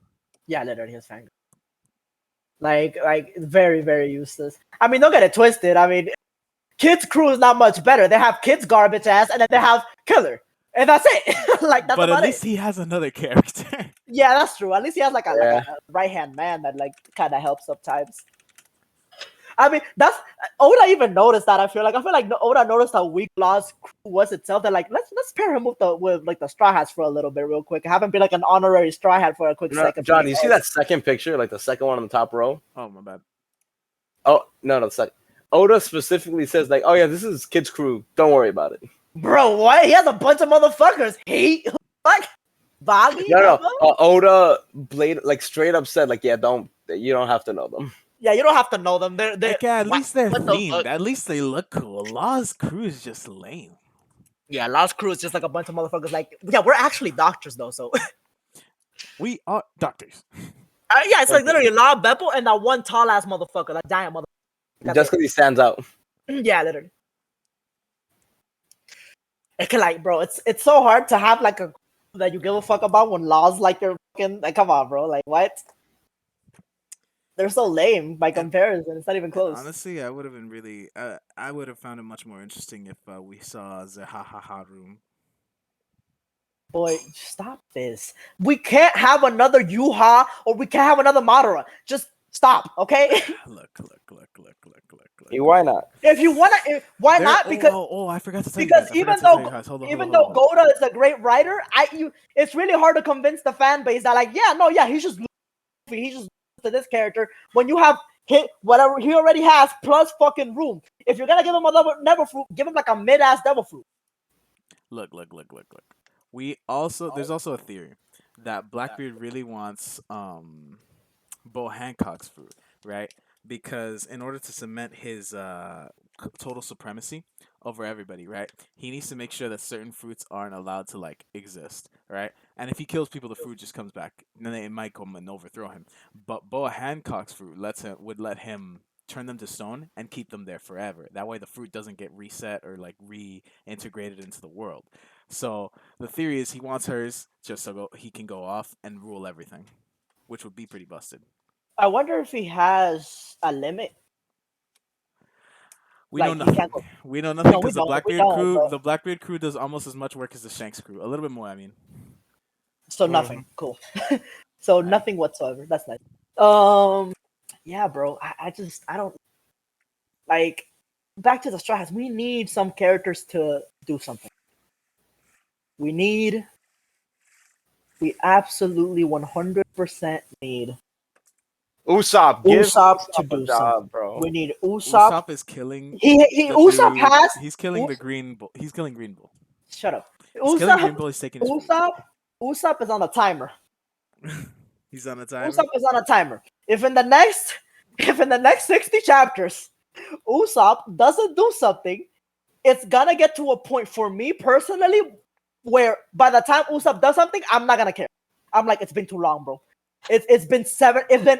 Yeah, literally his fangirls. Like very, very useless. I mean, don't get it twisted. I mean, Kid's crew is not much better. They have Kid's garbage ass, and then they have Killer, and that's it. Like that's but about at least it. he has another character. Yeah, that's true. At least he has like a right hand man that like kind of helps sometimes. I mean, that's Oda even noticed that. I feel like Oda noticed how weak Law's crew was itself. That like let's pair him with like the Straw Hats for a little bit real quick. Have him be like an honorary Straw Hat for a quick second. John, you see that second picture, like the second one on the top row? Oh my bad. Oh no, the second. Oda specifically says like, oh yeah, this is Kid's crew. Don't worry about it. Bro, what? He has a bunch of motherfuckers. He like Bobby? No. Oda straight up said like, yeah, you don't have to know them. Yeah, you don't have to know them. They're like, at least they're themed. At least they look cool. Law's crew is just lame. Yeah, Law's crew is just like a bunch of motherfuckers. Like, yeah, we're actually doctors though, so we are doctors. Yeah, it's like literally Law, Beppo, and that one tall ass motherfucker, that giant motherfucker. Just because he stands out. Yeah, literally. It can like, bro, it's so hard to have like a that you give a fuck about when Law's like your fucking like, come on, bro, like what? They're so lame by comparison. It's not even close. Honestly, I would have been really. I would have found it much more interesting if we saw the room. Boy, stop this. We can't have another Yuha or we can't have another Madara. Just stop, okay? Look. Why not? If you wanna, why not? Because I forgot to tell you because guys. even though Goda is a great writer, it's really hard to convince the fan base that like, he's just to this character when you have hit whatever he already has plus fucking room. If you're gonna give him a devil fruit, give him like a mid-ass devil fruit. Look. There's also a theory that Blackbeard really wants Bo Hancock's fruit, right? Because in order to cement his total supremacy over everybody, right? He needs to make sure that certain fruits aren't allowed to like exist, right? And if he kills people, the fruit just comes back. Then it might come and overthrow him. But Boa Hancock's fruit would let him turn them to stone and keep them there forever. That way, the fruit doesn't get reset or like reintegrated into the world. So the theory is he wants hers just so he can go off and rule everything, which would be pretty busted. I wonder if he has a limit. We know nothing. We know nothing because the Blackbeard crew does almost as much work as the Shanks crew. A little bit more, I mean. So nothing. Cool. So nothing whatsoever. That's nice. Yeah, bro. I don't like. Back to the Straw Hats. We need some characters to do something. We absolutely 100% need Usopp to do something, bro. We need Usopp. Usopp is killing. He's killing the Green Bull. He's killing Green Bull. Shut up. He's killing Green Bull. He's taking. Usopp is on a timer. He's on a timer. Usopp is on a timer. If in the next 60 chapters, Usopp doesn't do something, it's gonna get to a point for me personally where by the time Usopp does something, I'm not gonna care. I'm like, it's been too long, bro. It's been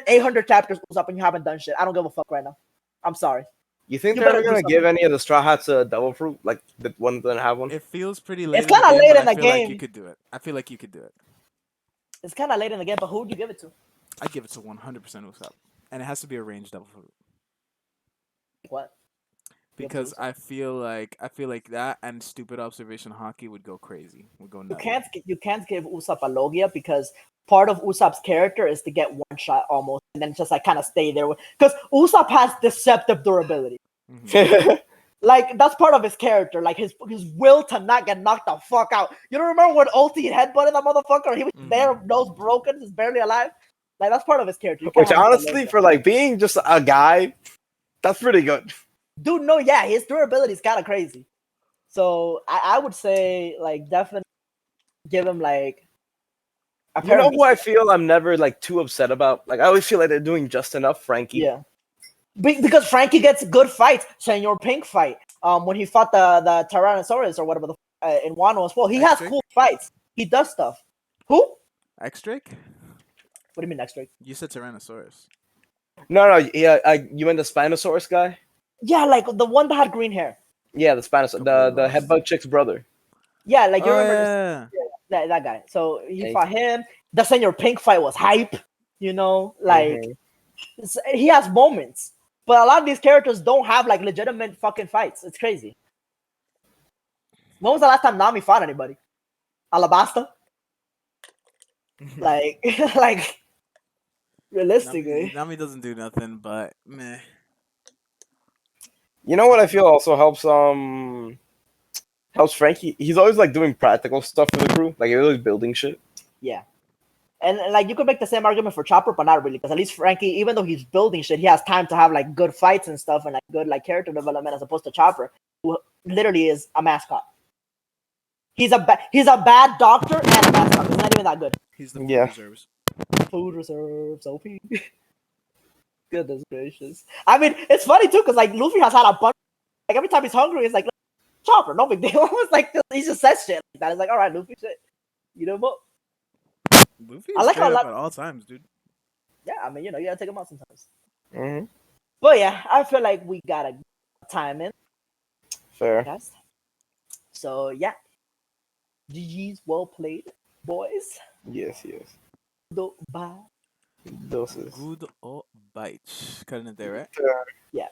800 chapters, Usopp, and you haven't done shit. I don't give a fuck right now. I'm sorry. You think they're gonna give any of the Straw Hats a devil fruit, like the one that have one? It feels pretty late. It's kind of late in the game. Like you could do it. I feel like you could do it. It's kind of late in the game, but who would you give it to? I'd give it to 100% Usopp, and it has to be a ranged devil fruit. What? Because I feel like that and stupid observation hockey would go crazy. Would go nuts. You can't give Usopp a Logia because part of Usopp's character is to get one shot almost, and then just like kind of stay there. Because Usopp has deceptive durability. Mm-hmm. Like that's part of his character, like his will to not get knocked the fuck out. You don't remember when Ulti headbutted that motherfucker? He was there, nose broken, just barely alive. Like that's part of his character. Which honestly, for like being just a guy, that's pretty good. Dude, no, yeah, his durability is kind of crazy. So I would say like definitely give him like. You know who I feel I'm never like too upset about? Like I always feel like they're doing just enough. Frankie. Yeah. Because Frankie gets good fights. Senor Pink fight. When he fought the Tyrannosaurus or whatever in Wano as well. He has cool fights. He does stuff. Who? X-Drake? What do you mean next Drake? You said Tyrannosaurus. No, yeah, you meant the Spinosaurus guy? Yeah, like the one that had green hair. Yeah, the Spinosaurus, Completely the lost. headbutt chick's brother. Yeah, like you Oh remember this, yeah. that guy. So he Yeah. fought him. The Senior Pink fight was hype. You know, like Mhm. he has moments, but a lot of these characters don't have like legitimate fucking fights. It's crazy. When was the last time Nami fought anybody? Alabasta? Like, like realistically, Nami doesn't do nothing, but meh. You know what I feel also helps Frankie. He's always like doing practical stuff for the crew. Like he's always building shit. yeah. And like you could make the same argument for Chopper, but not really, because at least Frankie, even though he's building shit, he has time to have like good fights and stuff and like good like character development as opposed to Chopper, who literally is a mascot. He's a bad doctor and a mascot. He's not even that good. He's the food Yeah. reserves. Food reserves, OP. Goodness gracious. I mean, it's funny too, because like Luffy has had a bunch. Like every time he's hungry, it's like Chopper, no big deal. It's like he just says shit like that. It's like, all right, Luffy, shit. You know what? Luffy I is like how straight a up lot- at all times, dude. Yeah, I mean, you know, you gotta take him out sometimes. Hmm. But yeah, I feel like we got a time in, Fair. guys. So yeah, GG's, well played, boys. Yes. Bye. Doses. Good or bite. Cutting it there, right? Fair. Yeah.